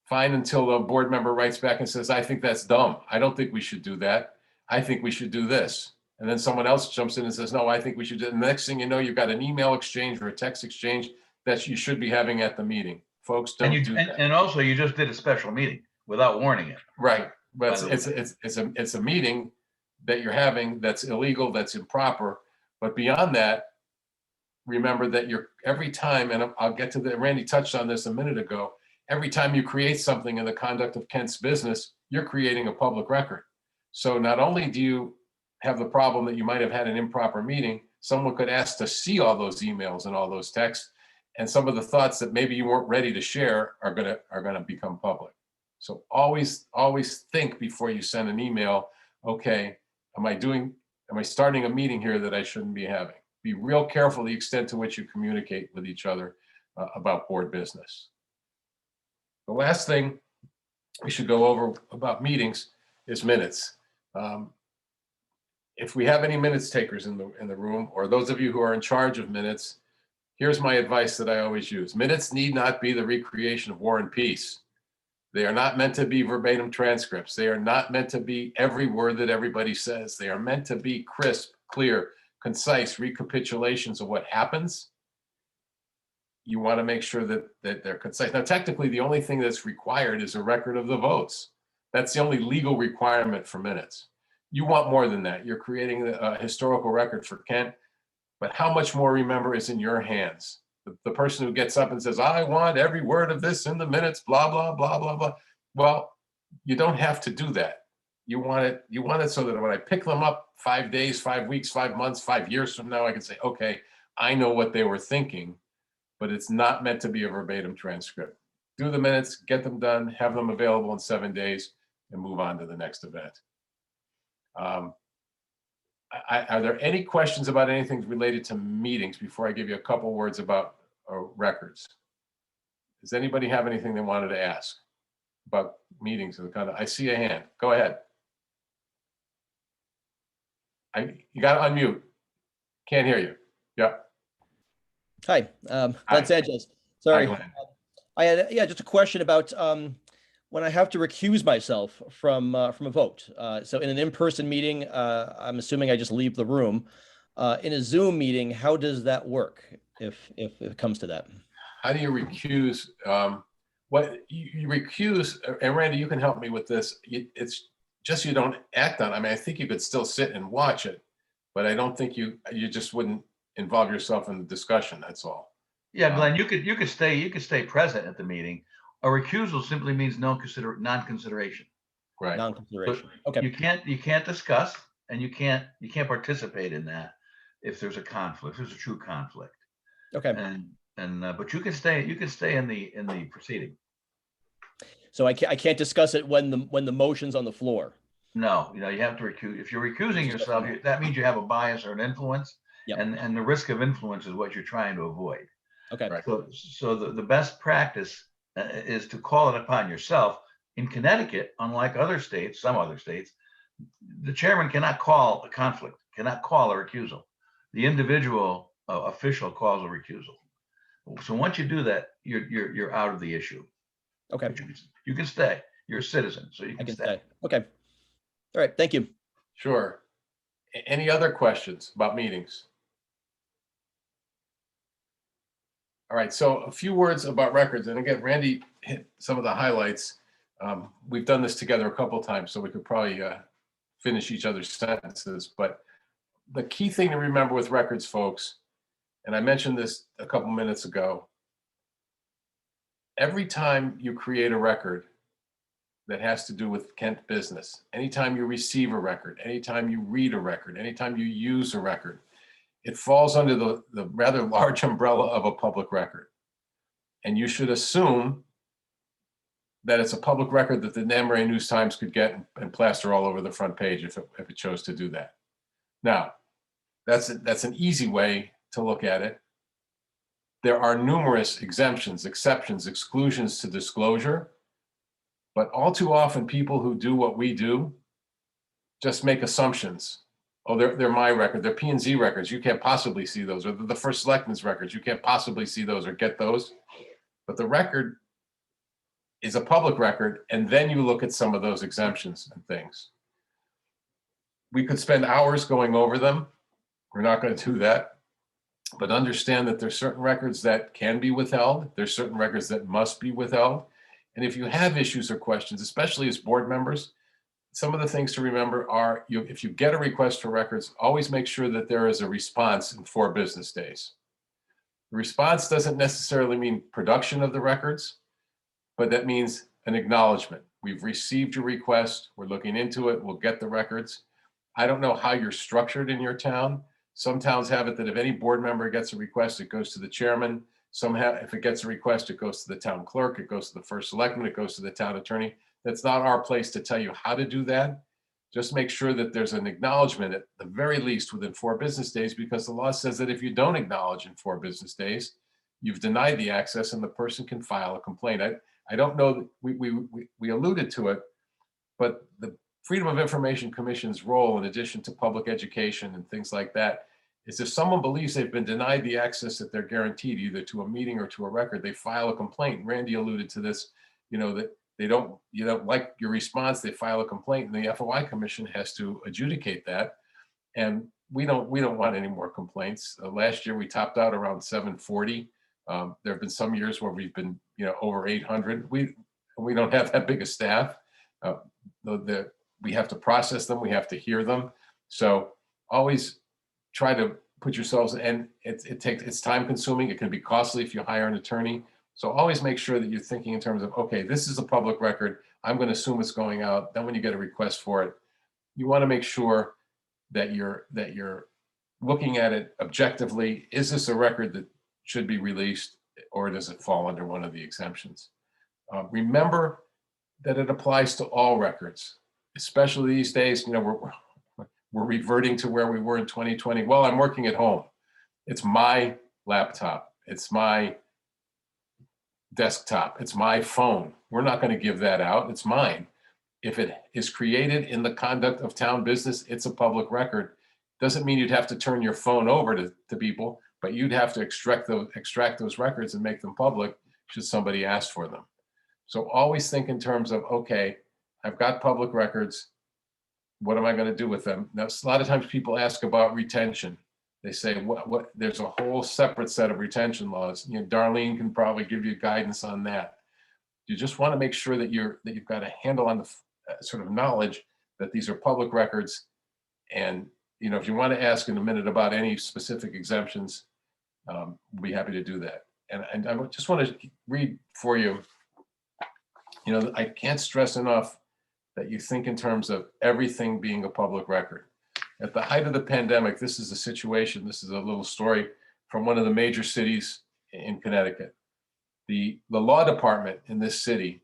Fine until the board member writes back and says, I think that's dumb. I don't think we should do that. I think we should do this. And then someone else jumps in and says, no, I think we should do it. And the next thing you know, you've got an email exchange or a text exchange that you should be having at the meeting. Folks, don't do that. And also, you just did a special meeting without warning it. Right. But it's a meeting that you're having that's illegal, that's improper. But beyond that, remember that every time, and I'll get to Randy touched on this a minute ago, every time you create something in the conduct of Kent's business, you're creating a public record. So not only do you have the problem that you might have had an improper meeting, someone could ask to see all those emails and all those texts, and some of the thoughts that maybe you weren't ready to share are gonna become public. So always think before you send an email, okay, am I starting a meeting here that I shouldn't be having? Be real careful the extent to which you communicate with each other about board business. The last thing we should go over about meetings is minutes. If we have any minutes takers in the room, or those of you who are in charge of minutes, here's my advice that I always use. Minutes need not be the recreation of War and Peace. They are not meant to be verbatim transcripts. They are not meant to be every word that everybody says. They are meant to be crisp, clear, concise recapitulations of what happens. You want to make sure that they're concise. Now, technically, the only thing that's required is a record of the votes. That's the only legal requirement for minutes. You want more than that. You're creating a historical record for Kent, but how much more, remember, is in your hands. The person who gets up and says, I want every word of this in the minutes, blah, blah, blah, blah, blah. Well, you don't have to do that. You want it so that when I pick them up 5 days, 5 weeks, 5 months, 5 years from now, I can say, okay, I know what they were thinking, but it's not meant to be a verbatim transcript. Do the minutes, get them done, have them available in 7 days, and move on to the next event. Are there any questions about anything related to meetings before I give you a couple words about records? Does anybody have anything they wanted to ask about meetings? I see a hand. Go ahead. You got to unmute. Can't hear you. Yep. Hi, Glenn Sanchez. Sorry. Hi, Glenn. I had just a question about when I have to recuse myself from a vote. So in an in-person meeting, I'm assuming I just leave the room. In a Zoom meeting, how does that work if it comes to that? How do you recuse? What you recuse, and Randy, you can help me with this. It's just you don't act on it. I mean, I think you could still sit and watch it, but I don't think you just wouldn't involve yourself in the discussion. That's all. Yeah, Glenn, you could stay present at the meeting. A recusal simply means non-consideration. Right. Non-consideration. Okay. You can't discuss, and you can't participate in that if there's a conflict, if there's a true conflict. Okay. But you can stay in the proceeding. So I can't discuss it when the motion's on the floor. No, you have to recuse. If you're recusing yourself, that means you have a bias or an influence. Yep. And the risk of influence is what you're trying to avoid. Okay. Right. So the best practice is to call it upon yourself. In Connecticut, unlike other states, some other states, the chairman cannot call a conflict, cannot call a recusal. The individual official calls a recusal. So once you do that, you're out of the issue. Okay. But you can stay. You're a citizen, so you I can can stay. stay. Okay. All right. Thank you. Sure. Any other questions about meetings? All right, so a few words about records. And again, Randy hit some of the highlights. We've done this together a couple of times, so we could probably finish each other's sentences. But the key thing to remember with records, folks, and I mentioned this a couple minutes ago, every time you create a record that has to do with Kent business, anytime you receive a record, anytime you read a record, anytime you use a record, it falls under the rather large umbrella of a public record. And you should assume that it's a public record that the Danbury News Times could get and plaster all over the front page if it chose to do that. Now, that's an easy way to look at it. There are numerous exemptions, exceptions, exclusions to disclosure, but all too often people who do what we do just make assumptions. Oh, they're my record, they're P&Z records, you can't possibly see those, or the first selectman's records, you can't possibly see those or get those. But the record is a public record, and then you look at some of those exemptions and things. We could spend hours going over them. We're not going to do that. But understand that there's certain records that can be withheld. There's certain records that must be withheld. And if you have issues or questions, especially as board members, some of the things to remember are if you get a request for records, always make sure that there is a response in 4 business days. The response doesn't necessarily mean production of the records, but that means an acknowledgement. We've received your request, we're looking into it, we'll get the records. I don't know how you're structured in your town. Some towns have it that if any board member gets a request, it goes to the chairman. Some have, if it gets a request, it goes to the town clerk, it goes to the first selectman, it goes to the town attorney. That's not our place to tell you how to do that. Just make sure that there's an acknowledgement at the very least within 4 business days, because the law says that if you don't acknowledge in 4 business days, you've denied the access and the person can file a complaint. I don't know, we alluded to it, but the Freedom of Information Commission's role, in addition to public education and things like that, is if someone believes they've been denied the access that they're guaranteed, either to a meeting or to a record, they file a complaint. Randy alluded to this, that you don't like your response, they file a complaint, and the FOI Commission has to adjudicate that. And we don't want any more complaints. Last year we topped out around 740. There have been some years where we've been, over 800. We don't have that big a staff. We have to process them. We have to hear them. So always try to put yourselves, and it's time consuming. It can be costly if you hire an attorney. So always make sure that you're thinking in terms of, okay, this is a public record. I'm going to assume it's going out. Then when you get a request for it, you want to make sure that you're looking at it objectively. Is this a record that should be released, or does it fall under one of the exemptions? Remember that it applies to all records, especially these days. We're reverting to where we were in 2020. Well, I'm working at home. It's my laptop. It's my desktop. It's my phone. We're not going to give that out. It's mine. If it is created in the conduct of town business, it's a public record. Doesn't mean you'd have to turn your phone over to people, but you'd have to extract those records and make them public should somebody ask for them. So always think in terms of, okay, I've got public records. What am I going to do with them? Now, a lot of times people ask about retention. They say, what? There's a whole separate set of retention laws. Darlene can probably give you guidance on that. You just want to make sure that you've got a handle on the sort of knowledge that these are public records. And if you want to ask in a minute about any specific exemptions, we'll be happy to do that. and I just want to read for you. You know, I can't stress enough that you think in terms of everything being a public record. At the height of the pandemic, this is a situation, this is a little story from one of the major cities in Connecticut. The law department in this city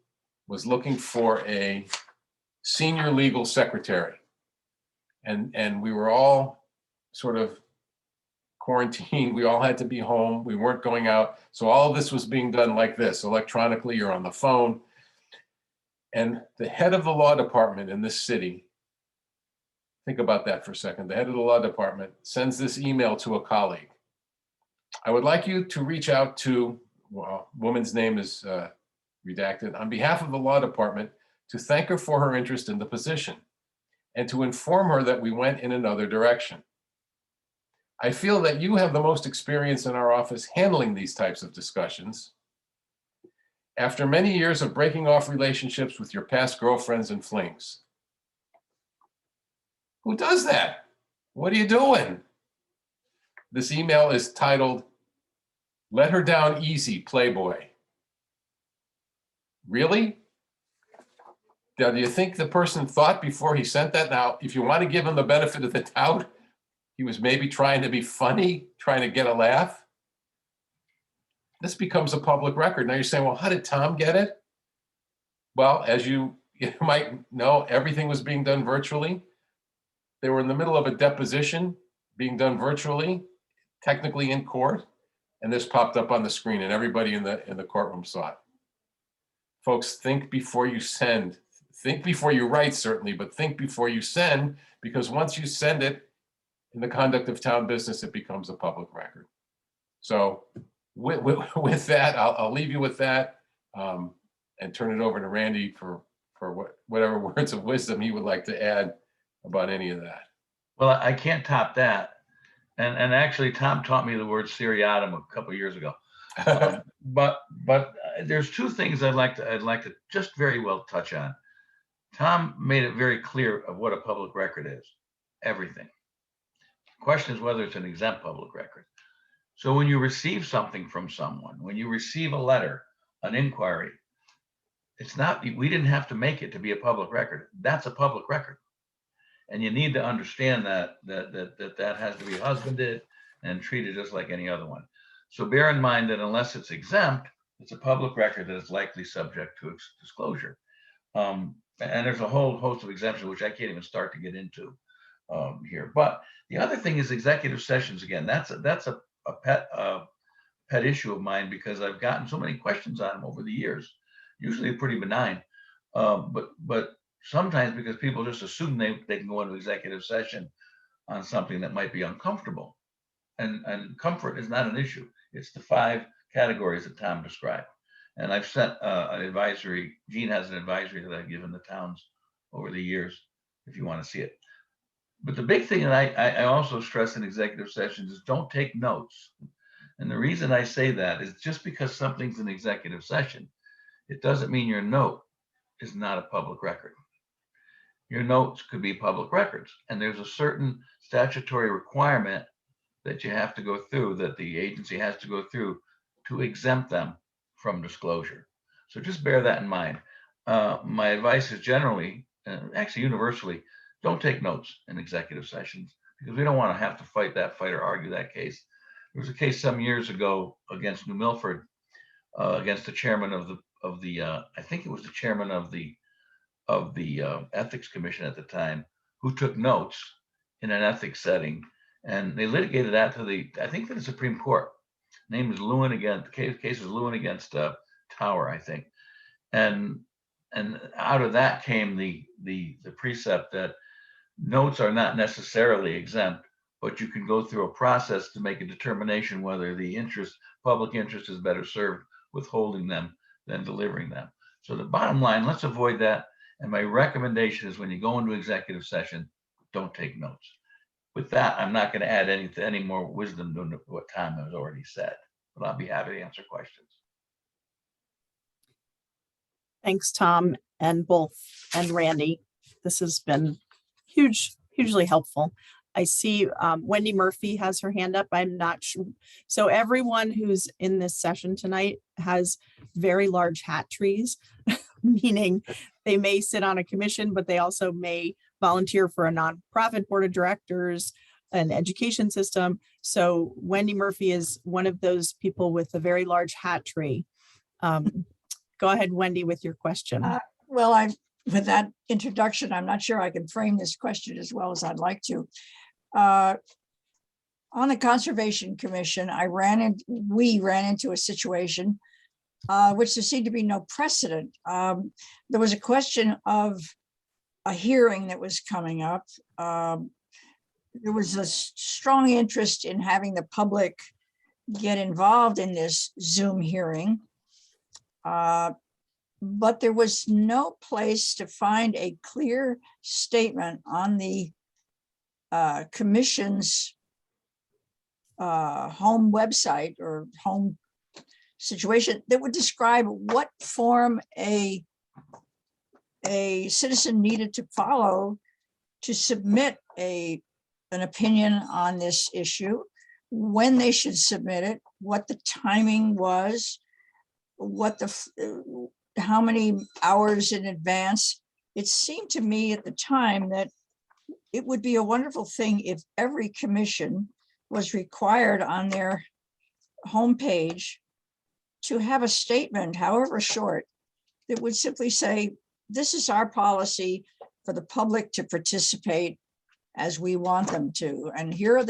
was looking for a senior legal secretary. And we were all sort of quarantined. We all had to be home. We weren't going out. So all of this was being done like this, electronically or on the phone. And the head of the law department in this city, think about that for a second. The head of the law department sends this email to a colleague. I would like you to reach out to, well, woman's name is redacted, on behalf of the law department, to thank her for her interest in the position and to inform her that we went in another direction. I feel that you have the most experience in our office handling these types of discussions. After many years of breaking off relationships with your past girlfriends and flings. Who does that? What are you doing? This email is titled, "Let Her Down Easy, Playboy." Really? Now, do you think the person thought before he sent that? Now, if you want to give him the benefit of the doubt, he was maybe trying to be funny, trying to get a laugh. This becomes a public record. Now you're saying, well, how did Tom get it? Well, as you might know, everything was being done virtually. They were in the middle of a deposition being done virtually, technically in court, and this popped up on the screen and everybody in the courtroom saw it. Folks, think before you send. Think before you write, certainly, but think before you send, because once you send it in the conduct of town business, it becomes a public record. So with that, I'll leave you with that and turn it over to Randy for whatever words of wisdom he would like to add about any of that. Well, I can't top that. And actually, Tom taught me the word seriatim a couple of years ago. But there's two things I'd like to just very well touch on. Tom made it very clear of what a public record is. Everything. The question is whether it's an exempt public record. So when you receive something from someone, when you receive a letter, an inquiry, it's not, we didn't have to make it to be a public record. That's a public record. And you need to understand that has to be husbanded and treated just like any other one. So bear in mind that unless it's exempt, it's a public record that is likely subject to disclosure. And there's a whole host of exemptions, which I can't even start to get into here. But the other thing is executive sessions. Again, that's a pet issue of mine because I've gotten so many questions on them over the years. Usually pretty benign, but sometimes because people just assume they can go into executive session on something that might be uncomfortable. And comfort is not an issue. It's the 5 categories that Tom described. And I've sent an advisory. Gene has an advisory that I've given the towns over the years, if you want to see it. But the big thing that I also stress in executive sessions is don't take notes. And the reason I say that is just because something's an executive session, it doesn't mean your note is not a public record. Your notes could be public records. And there's a certain statutory requirement that you have to go through, that the agency has to go through to exempt them from disclosure. So just bear that in mind. My advice is generally, actually universally, don't take notes in executive sessions because we don't want to have to fight or argue that case. There was a case some years ago against New Milford, against the chairman of the I think it was the chairman of the ethics commission at the time, who took notes in an ethics setting, and they litigated that to I think to the Supreme Court. Name is Lewin against, the case is Lewin against Tower, I think, and out of that came the precept that notes are not necessarily exempt, but you can go through a process to make a determination whether the public interest is better served withholding them than delivering them. So the bottom line, let's avoid that. And my recommendation is when you go into executive session, don't take notes. With that, I'm not going to add any more wisdom to what Tom has already said, but I'll be happy to answer questions. Thanks, Tom and Randy. This has been hugely helpful. I see Wendy Murphy has her hand up. I'm not sure. So everyone who's in this session tonight has very large hat trees, meaning they may sit on a commission, but they also may volunteer for a nonprofit board of directors, an education system. So Wendy Murphy is one of those people with a very large hat tree. Go ahead, Wendy, with your question. Well, with that introduction, I'm not sure I can frame this question as well as I'd like to. On the Conservation Commission, we ran into a situation which there seemed to be no precedent. There was a question of a hearing that was coming up. There was a strong interest in having the public get involved in this Zoom hearing. But there was no place to find a clear statement on the commission's home website or home situation that would describe what form a citizen needed to follow to submit an opinion on this issue, when they should submit it, what the timing was, how many hours in advance. It seemed to me at the time that it would be a wonderful thing if every commission was required on their homepage to have a statement, however short, that would simply say, this is our policy for the public to participate as we want them to. And here's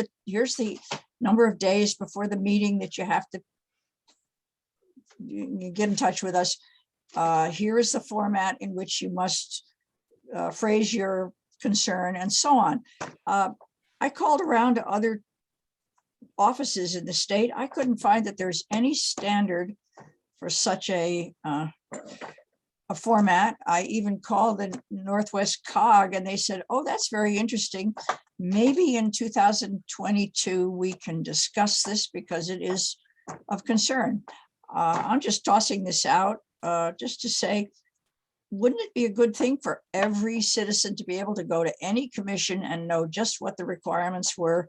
the number of days before the meeting that you have to get in touch with us. Here is the format in which you must phrase your concern, and so on. I called around to other offices in the state. I couldn't find that there's any standard for such a format. I even called the Northwest COG and they said, oh, that's very interesting. Maybe in 2022 we can discuss this because it is of concern. I'm just tossing this out just to say, wouldn't it be a good thing for every citizen to be able to go to any commission and know just what the requirements were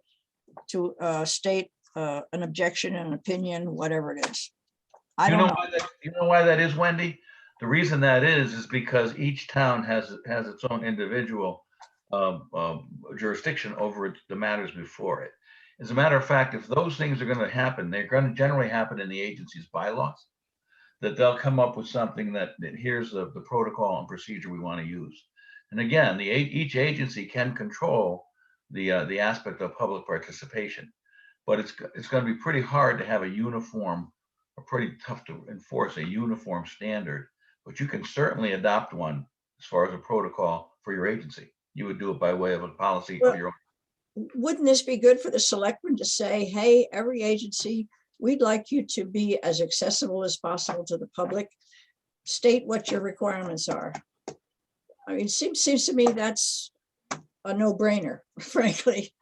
to state an objection, an opinion, whatever it is? I don't know. You know why that is, Wendy? The reason that is because each town has its own individual jurisdiction over the matters before it. As a matter of fact, if those things are going to happen, they're going to generally happen in the agency's bylaws, that they'll come up with something that here's the protocol and procedure we want to use. And again, each agency can control the aspect of public participation, but it's going to be pretty hard to have a uniform, or pretty tough to enforce a uniform standard, but you can certainly adopt one as far as a protocol for your agency. You would do it by way of a policy of your own. Wouldn't this be good for the selectmen to say, hey, every agency, we'd like you to be as accessible as possible to the public. State what your requirements are. I mean, it seems to me that's a no-brainer, frankly.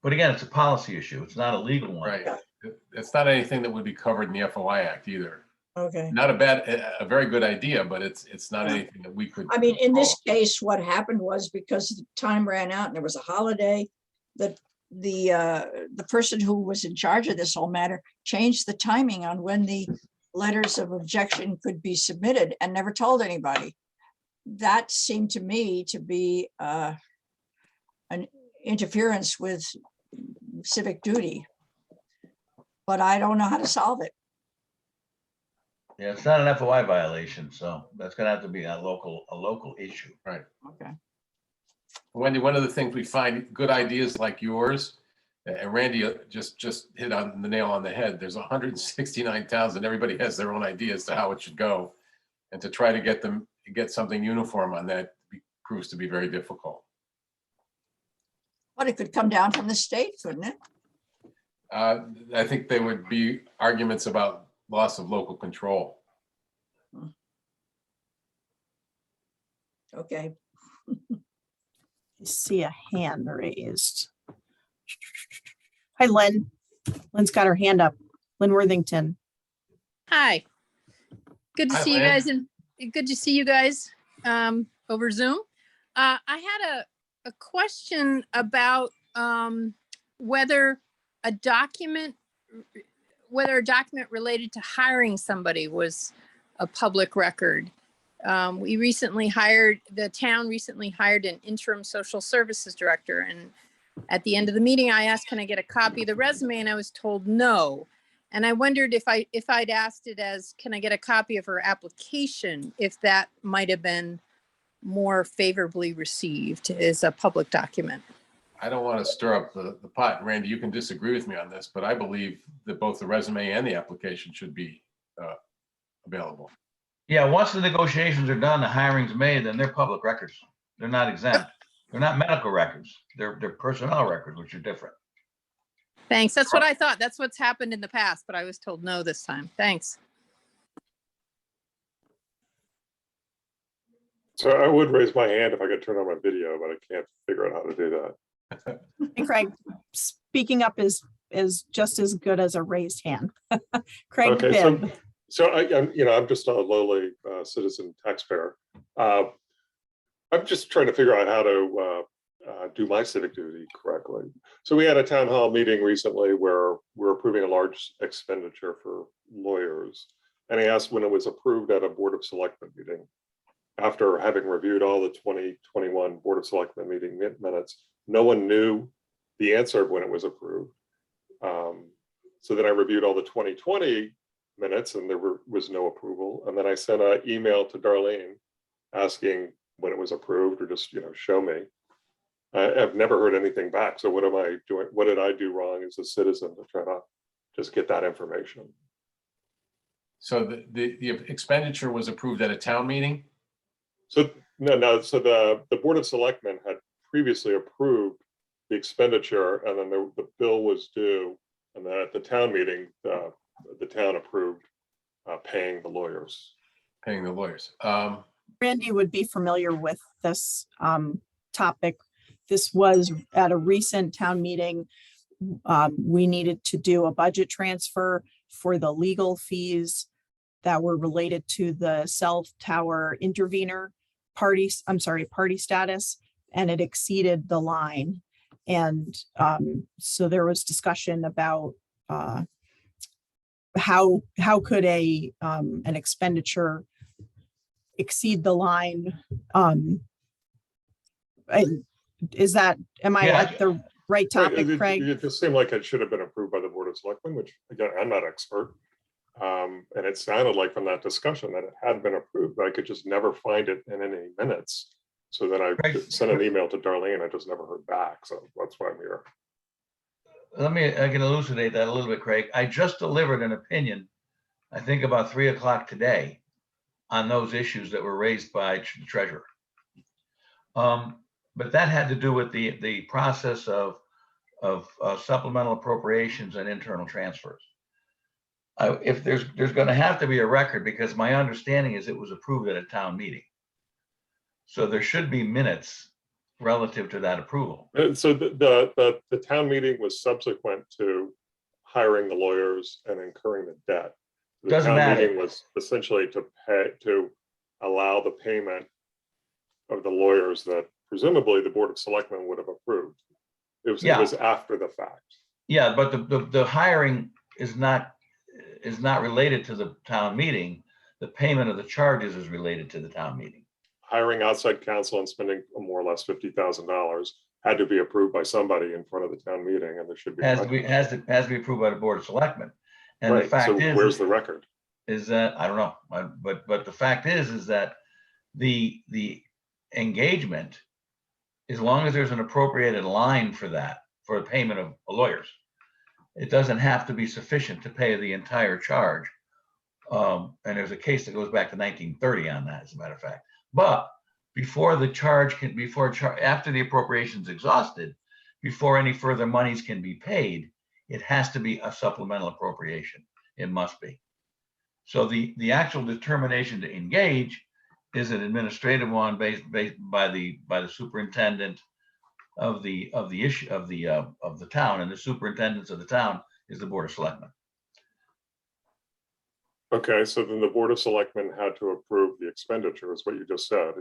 But again, it's a policy issue. It's not a legal one. Right. It's not anything that would be covered in the FOI Act either. Okay. Not a very good idea, but it's not anything that we could. I mean, in this case, what happened was because the time ran out and there was a holiday, that the person who was in charge of this whole matter changed the timing on when the letters of objection could be submitted and never told anybody. That seemed to me to be an interference with civic duty, but I don't know how to solve it. Yeah, it's not an FOI violation, so that's going to have to be a local issue. Right. Okay. Wendy, one of the things we find, good ideas like yours, and Randy just hit on the nail on the head. There's 169 towns and everybody has their own idea as to how it should go. And to try to get something uniform on that proves to be very difficult. But it could come down from the state, couldn't it? I think there would be arguments about loss of local control. Okay. I see a hand raised. Hi, Lynn. Lynn's got her hand up. Lynn Worthington. Hi. Good to Hi, see you Lynn. guys, and good to see you guys over Zoom. I had a question about whether a document related to hiring somebody was a public record. The town recently hired an interim social services director, and at the end of the meeting, I asked, can I get a copy of the resume? And I was told no. And I wondered if I'd asked it as, can I get a copy of her application, if that might have been more favorably received as a public document. I don't want to stir up the pot. Randy, you can disagree with me on this, but I believe that both the resume and the application should be available. Yeah, once the negotiations are done, the hiring's made, then they're public records. They're not exempt. They're not medical records. They're personnel records, which are different. Thanks. That's what I thought. That's what's happened in the past, but I was told no this time. Thanks. So I would raise my hand if I could turn on my video, but I can't figure out how to do that. And Craig, speaking up is just as good as a raised hand. Craig Okay, Bibb. so I'm just a lowly citizen taxpayer. I'm just trying to figure out how to do my civic duty correctly. So we had a town hall meeting recently where we're approving a large expenditure for lawyers. And I asked when it was approved at a Board of Selectmen meeting. After having reviewed all the 2021 Board of Selectmen meeting minutes, no one knew the answer of when it was approved. So then I reviewed all the 2020 minutes and there was no approval. And then I sent an email to Darlene asking when it was approved or just, show me. I've never heard anything back. So what am I doing? What did I do wrong as a citizen to try to just get that information? So the expenditure was approved at a town meeting? So no. So the Board of Selectmen had previously approved the expenditure, and then the bill was due, and then at the town meeting, the town approved paying the lawyers. Paying the lawyers. Randy would be familiar with this topic. This was at a recent town meeting. We needed to do a budget transfer for the legal fees that were related to the cell tower intervener party status, and it exceeded the line. And so there was discussion about how could an expenditure exceed the line. Am I at the right topic, Craig? It just seemed like it should have been approved by the Board of Selectmen, which again, I'm not expert. And it sounded like from that discussion that it had been approved, but I could just never find it in any minutes. So then I sent an email to Darlene. I just never heard back. So that's why I'm here. I can elucidate that a little bit, Craig. I just delivered an opinion, I think about 3 o'clock today, on those issues that were raised by the treasurer. But that had to do with the process of supplemental appropriations and internal transfers. If there's going to have to be a record, because my understanding is it was approved at a town meeting. So there should be minutes relative to that approval. And so the town meeting was subsequent to hiring the lawyers and incurring the debt. The Doesn't town matter. meeting was essentially to allow the payment of the lawyers that presumably the Board of Selectmen would have approved. It was after the fact. Yeah, but the hiring is not related to the town meeting. The payment of the charges is related to the town meeting. Hiring outside counsel and spending more or less $50,000 had to be approved by somebody in front of the town meeting, and there should be Has to be approved by the Board of Selectmen. And right. the fact is, where's the record? Is that I don't know, but the fact is that the engagement, as long as there's an appropriated line for that, for the payment of lawyers, it doesn't have to be sufficient to pay the entire charge. And there's a case that goes back to 1930 on that, as a matter of fact. But before the charge after the appropriation's exhausted, before any further monies can be paid, it has to be a supplemental appropriation. It must be. So the actual determination to engage is an administrative one based by the superintendent of the town, and the superintendents of the town is the Board of Selectmen. Okay, so then the Board of Selectmen had to approve the expenditure, is what you just said.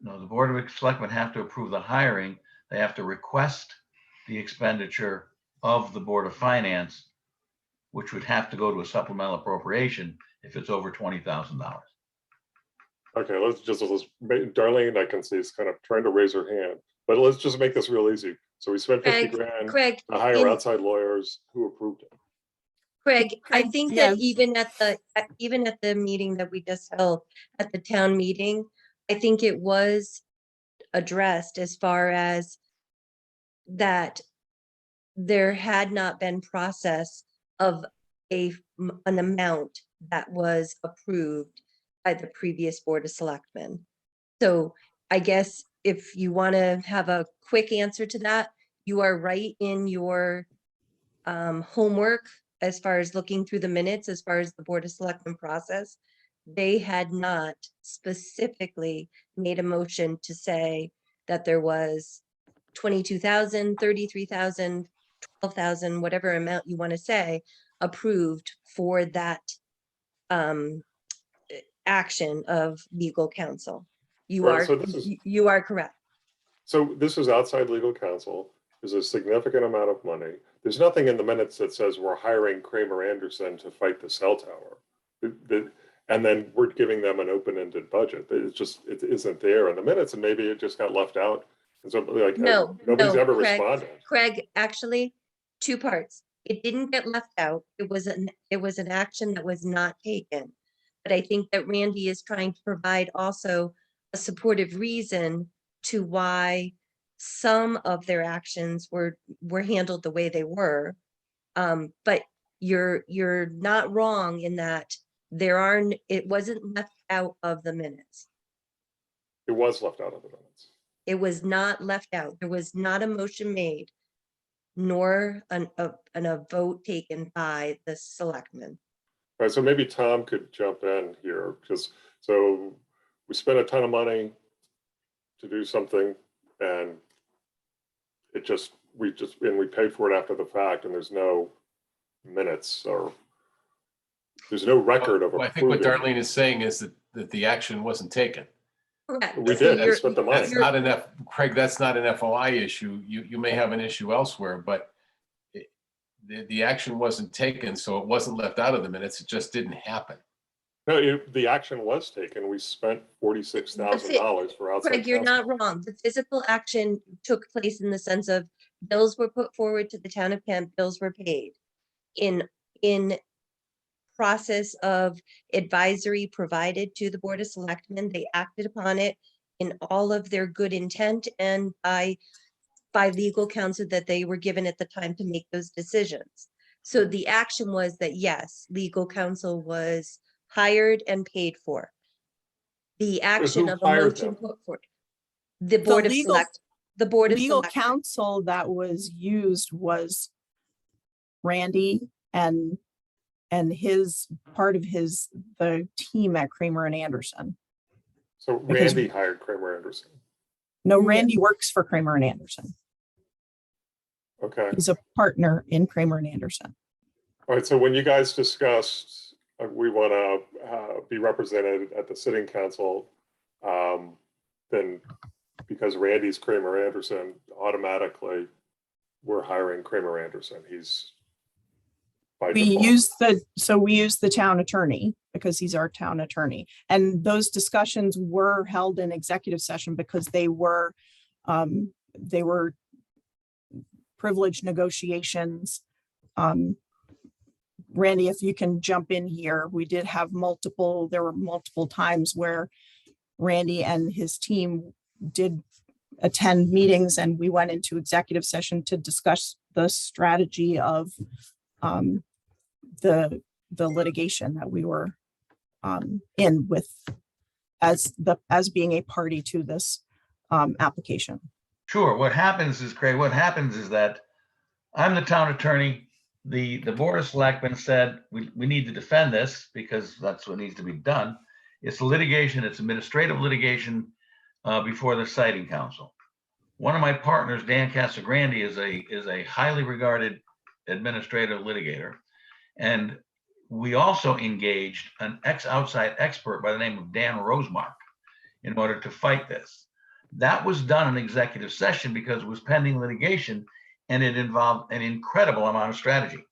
No, the Board of Selectmen have to approve the hiring. They have to request the expenditure of the Board of Finance, which would have to go to a supplemental appropriation if it's over $20,000. Okay, Darlene, I can see, is kind of trying to raise her hand, but let's just make this real easy. So we spent 50 grand Craig, to hire outside lawyers who approved it. Craig, I Craig, think yeah. that even at the meeting that we just held at the town meeting, I think it was addressed as far as that there had not been process of an amount that was approved by the previous Board of Selectmen. So I guess if you want to have a quick answer to that, you are right in your homework as far as looking through the minutes, as far as the Board of Selectmen process. They had not specifically made a motion to say that there was 22,000, 33,000, 12,000, whatever amount you want to say, approved for that action of legal counsel. Right, so this is- You are correct. So this is outside legal counsel. There's a significant amount of money. There's nothing in the minutes that says we're hiring Kramer Anderson to fight the cell tower. And then we're giving them an open-ended budget. It isn't there in the minutes, and maybe it just got left out. And so like nobody's ever Craig, responded. Craig, actually, two parts. It didn't get left out. It was an action that was not taken. But I think that Randy is trying to provide also a supportive reason to why some of their actions were handled the way they were. But you're not wrong in that it wasn't left out of the minutes. It was left out of the minutes. It was not left out. There was not a motion made, nor a vote taken by the selectmen. All right, so maybe Tom could jump in here, because so we spent a ton of money to do something, and we paid for it after the fact, and there's no minutes or there's no record of Well, I think what approving. Darlene is saying is that the action wasn't taken. Correct. We So did, we spent the money. That's not an Craig, that's not an FOI issue. You may have an issue elsewhere, but the action wasn't taken, so it wasn't left out of the minutes. It just didn't happen. No, the action was taken. We spent $46,000 for outside Craig, you're counsel. not wrong. The physical action took place in the sense of bills were put forward to the town of Kent, bills were paid. In process of advisory provided to the Board of Selectmen, they acted upon it in all of their good intent and by legal counsel that they were given at the time to make those decisions. So the action was that, yes, legal counsel was hired and paid for. The action who of a hired motion them? put forward. The Board of the Board of Legal Selectmen. counsel that was used was Randy and his part of the team at Kramer and Anderson. So Because- Randy hired Kramer Anderson. No, Yeah. Randy works for Kramer and Anderson. Okay. He's a partner in Kramer and Anderson. All right, so when you guys discussed, we want to be represented at the sitting council, then because Randy's Kramer Anderson, automatically we're hiring Kramer Anderson. He's by We default. use the town attorney because he's our town attorney. And those discussions were held in executive session because they were privileged negotiations. Randy, if you can jump in here, there were multiple times where Randy and his team did attend meetings, and we went into executive session to discuss the strategy of the litigation that we were in with as being a party to this application. Sure. What happens is, Craig, that I'm the town attorney. The Board of Selectmen said, we need to defend this because that's what needs to be done. It's litigation, it's administrative litigation before the citing council. One of my partners, Dan Casagrande, is a highly regarded administrative litigator. And we also engaged an outside expert by the name of Dan Rosemark in order to fight this. That was done in executive session because it was pending litigation, and it involved an incredible amount of strategy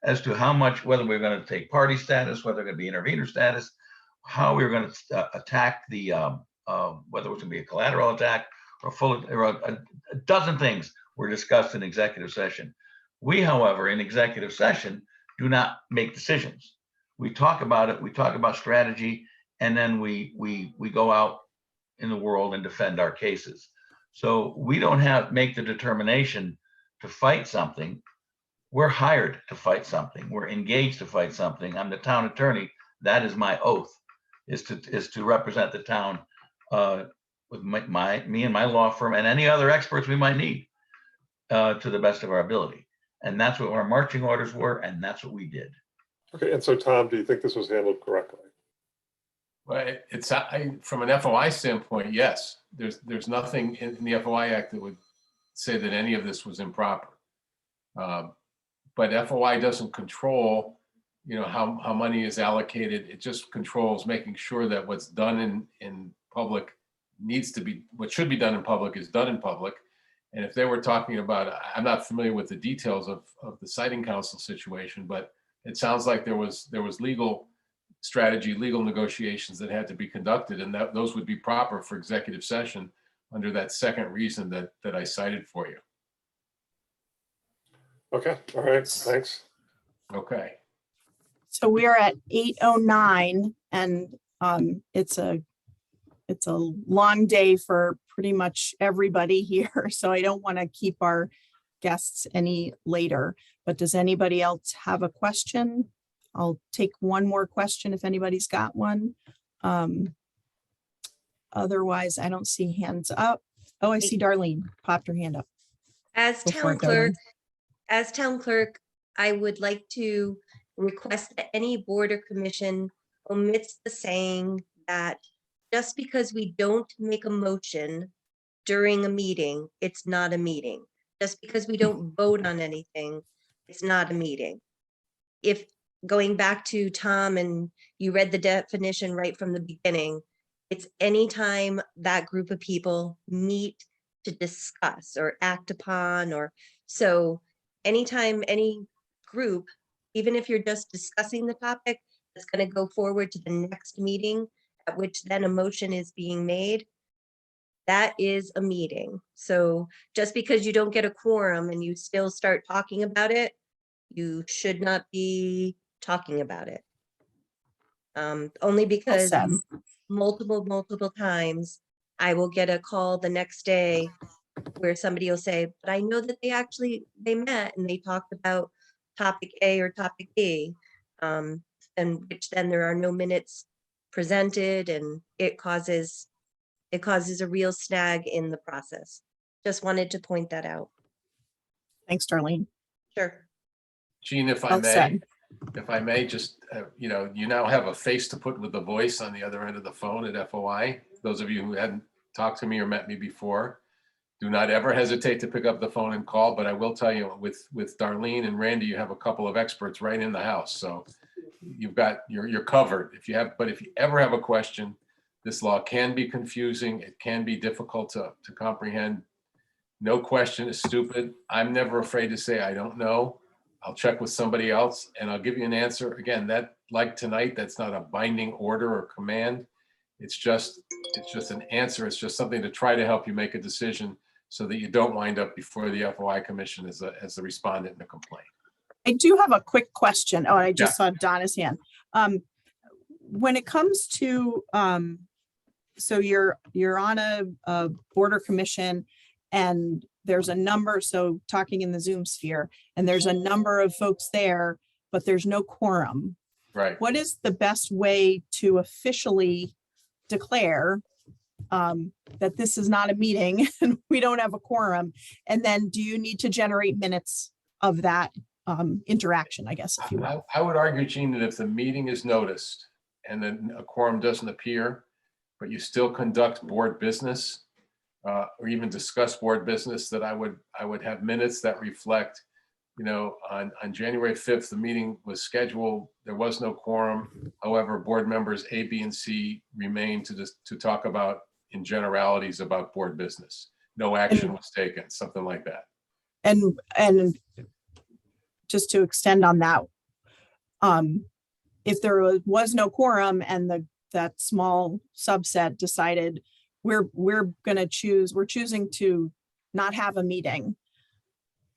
as to how much, whether we're going to take party status, whether it's going to be intervener status, how we were going to attack the, whether it was going to be a collateral attack or a dozen things were discussed in executive session. We, however, in executive session, do not make decisions. We talk about it, we talk about strategy, and then we go out in the world and defend our cases. So we don't make the determination to fight something. We're hired to fight something. We're engaged to fight something. I'm the town attorney. That is my oath, is to represent the town with me and my law firm and any other experts we might need to the best of our ability. And that's what our marching orders were, and that's what we did. Okay, and so Tom, do you think this was handled correctly? Well, from an FOI standpoint, yes. There's nothing in the FOI Act that would say that any of this was improper. But FOI doesn't control, how money is allocated. It just controls making sure that what's done in public what should be done in public is done in public. And if they were talking about, I'm not familiar with the details of the siting council situation, but it sounds like there was legal strategy, legal negotiations that had to be conducted, and that those would be proper for executive session under that second reason that I cited for you. Okay, all right, thanks. Okay. So we are at 8:09, and it's a long day for pretty much everybody here. So I don't want to keep our guests any later, but does anybody else have a question? I'll take one more question if anybody's got one. Otherwise, I don't see hands up. Oh, I see Darlene popped her hand up. As Before town clerk, I would like to request that any board or commission omits the saying that just because we don't make a motion during a meeting, it's not a meeting. Just because we don't vote on anything, it's not a meeting. If going back to Tom, and you read the definition right from the beginning, it's anytime that group of people meet to discuss or act upon, or so anytime any group, even if you're just discussing the topic, that's going to go forward to the next meeting at which then a motion is being made, that is a meeting. So just because you don't get a quorum and you still start talking about it, you should not be talking about it. Only because said. multiple times I will get a call the next day where somebody will say, but I know that they met and they talked about topic A or topic B, and which then there are no minutes presented, and it causes a real snag in the process. Just wanted to point that out. Thanks, Darlene. Sure. Jean, if I Well said. may, just, you now have a face to put with the voice on the other end of the phone at FOI. Those of you who hadn't talked to me or met me before, do not ever hesitate to pick up the phone and call. But I will tell you, with Darlene and Randy, you have a couple of experts right in the house. So you're covered. If you ever have a question, this law can be confusing. It can be difficult to comprehend. No question is stupid. I'm never afraid to say I don't know. I'll check with somebody else and I'll give you an answer. Again, that, like tonight, that's not a binding order or command. It's just an answer. It's just something to try to help you make a decision so that you don't wind up before the FOI commission as the respondent in a complaint. I do have a quick question. Oh, I just saw Donna's hand. When it comes to, so you're on a border commission and there's a number, so talking in the Zoom sphere, and there's a number of folks there, but there's no quorum. Right. What is the best way to officially declare that this is not a meeting and we don't have a quorum? And then do you need to generate minutes of that interaction, I guess, if you will? I would argue, Gene, that if the meeting is noticed and then a quorum doesn't appear, but you still conduct board business or even discuss board business, that I would have minutes that reflect, on January 5th, the meeting was scheduled. There was no quorum. However, board members A, B, and C remained to talk about in generalities about board business. No action was taken, something like that. And just to extend on that, if there was no quorum and that small subset decided we're choosing to not have a meeting,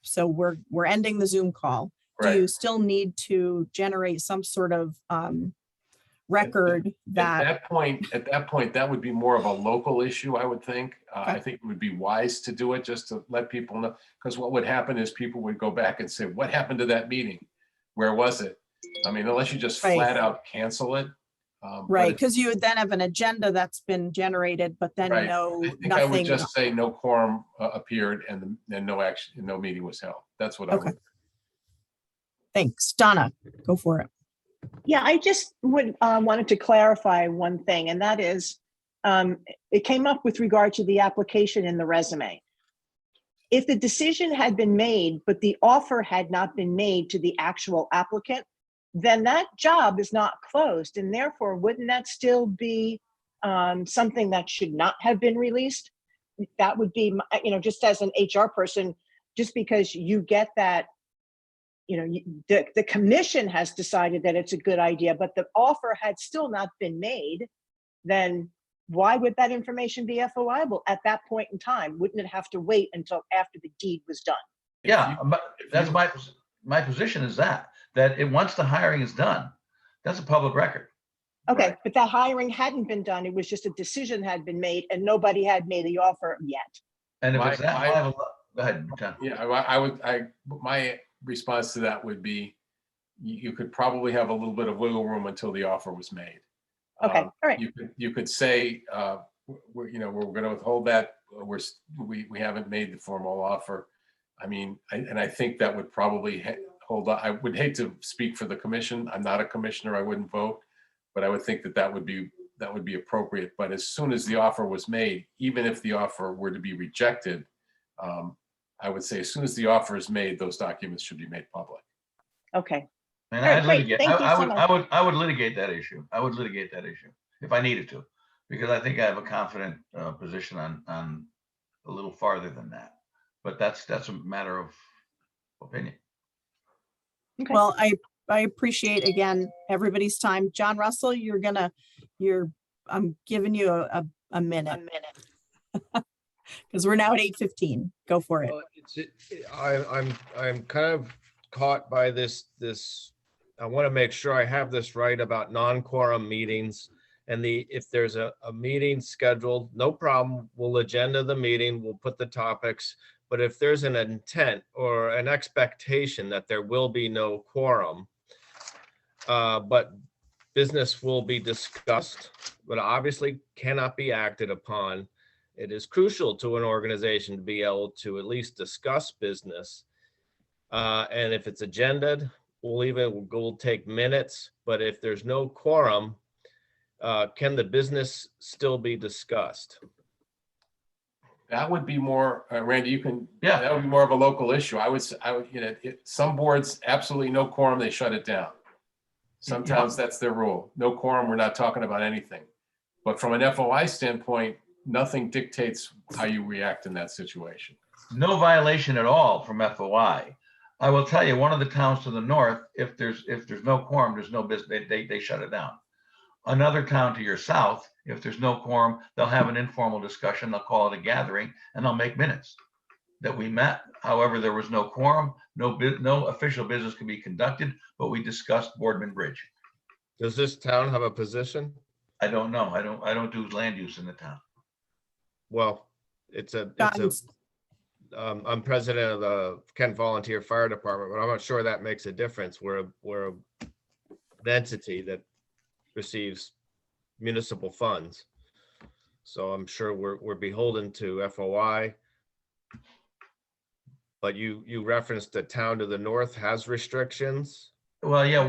so we're ending the Zoom call. Do you still need to generate some sort of record that? At that point, that would be more of a local issue, I would think. I think it would be wise to do it just to let people know, because what would happen is people would go back and say, what happened to that meeting? Where was it? I mean, unless you just flat out cancel it. Right, because you would then have an agenda that's been generated, but then I nothing. I would just say no quorum appeared and then no action, no meeting was held. That's what I would. Thanks. Donna, go for it. Yeah, I just wanted to clarify one thing, and that is, it came up with regard to the application in the resume. If the decision had been made, but the offer had not been made to the actual applicant, then that job is not closed, and therefore, wouldn't that still be something that should not have been released? That would be, just as an HR person, just because you get that, the commission has decided that it's a good idea, but the offer had still not been made, then why would that information be FOIable at that point in time? Wouldn't it have to wait until after the deed was done? Yeah, but that's my position is that once the hiring is done, that's a public record. Okay, but that hiring hadn't been done. It was just a decision had been made and nobody had made the offer yet. And if it's that high of a, go ahead, John. Yeah, my response to that would be, you could probably have a little bit of wiggle room until the offer was made. Okay, all right. You could say, we're going to withhold that. We haven't made the formal offer. I mean, I think that would probably hold on. I would hate to speak for the commission. I'm not a commissioner. I wouldn't vote, but I would think that would be appropriate. But as soon as the offer was made, even if the offer were to be rejected, I would say as soon as the offer is made, those documents should be made public. Okay. And All right, I'd great. litigate. Thank you so much. I would litigate that issue. I would litigate that issue if I needed to, because I think I have a confident position on a little farther than that. But that's a matter of opinion. Okay. Well, I appreciate again everybody's time. John Russell, I'm giving you a minute. Because we're now at 8:15. Go for it. I'm kind of caught by this. I want to make sure I have this right about non-quorum meetings, and if there's a meeting scheduled, no problem. We'll agenda the meeting. We'll put the topics. But if there's an intent or an expectation that there will be no quorum, but business will be discussed, but obviously cannot be acted upon, it is crucial to an organization to be able to at least discuss business. And if it's agended, we'll take minutes, but if there's no quorum, can the business still be discussed? That would be more, Randy, Yeah. that would be more of a local issue. I would, some boards, absolutely no quorum, they shut it down. Some towns, that's their rule. No quorum, we're not talking about anything. But from an FOI standpoint, nothing dictates how you react in that situation. No violation at all from FOI. I will tell you, one of the towns to the north, if there's no quorum, there's no business, they shut it down. Another town to your south, if there's no quorum, they'll have an informal discussion, they'll call it a gathering, and they'll make minutes that we met. However, there was no quorum, no official business can be conducted, but we discussed Boardman Bridge. Does this town have a position? I don't know. I don't do land use in the town. Well, I'm president of the Kent Volunteer Fire Department, but I'm not sure that makes a difference. We're an entity that receives municipal funds. So I'm sure we're beholden to FOI. But you referenced the town to the north has restrictions. Well, yeah,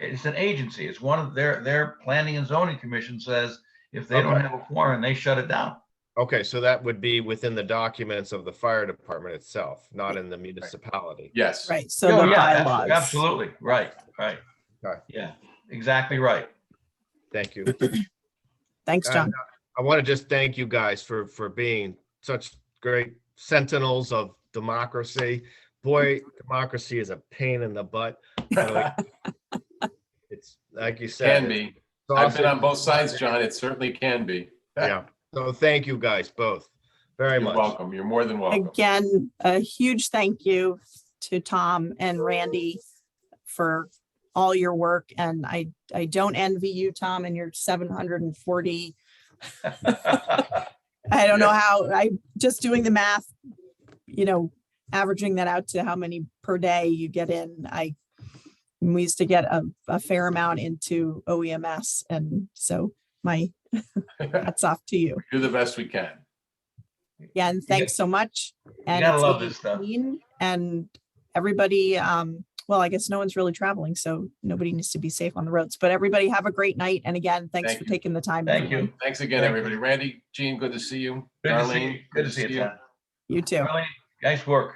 it's an agency. It's one of their planning and zoning commission says if they don't have a quorum, they shut it down. Okay, so that would be within the documents of the fire department itself, not in the municipality. Yes. Right. So the bylaws. Absolutely. Right. Okay. Yeah, exactly right. Thank you. Thanks, John. I want to just thank you guys for being such great sentinels of democracy. Boy, democracy is a pain in the butt. It's like you said. Can be. I've been on both sides, John. It certainly can be. Yeah. So thank you guys both very You're much. welcome. You're more than welcome. Again, a huge thank you to Tom and Randy for all your work. And I don't envy you, Tom, and your 740. I don't know how, I just doing the math, averaging that out to how many per day you get in. We used to get a fair amount into OEMS. And so my hats off to you. Do the best we can. Yeah, and thanks so much. And gotta it's love been this stuff. clean, and everybody, well, I guess no one's really traveling, so nobody needs to be safe on the roads, but everybody have a great night. And again, thanks Thank for you. taking the time. Thank everyone. you. Thanks again, Thank everybody. Randy, Jean, good to see you. Good to see Darlene, you. Good to see you, Tom. You too. Darlene, nice work.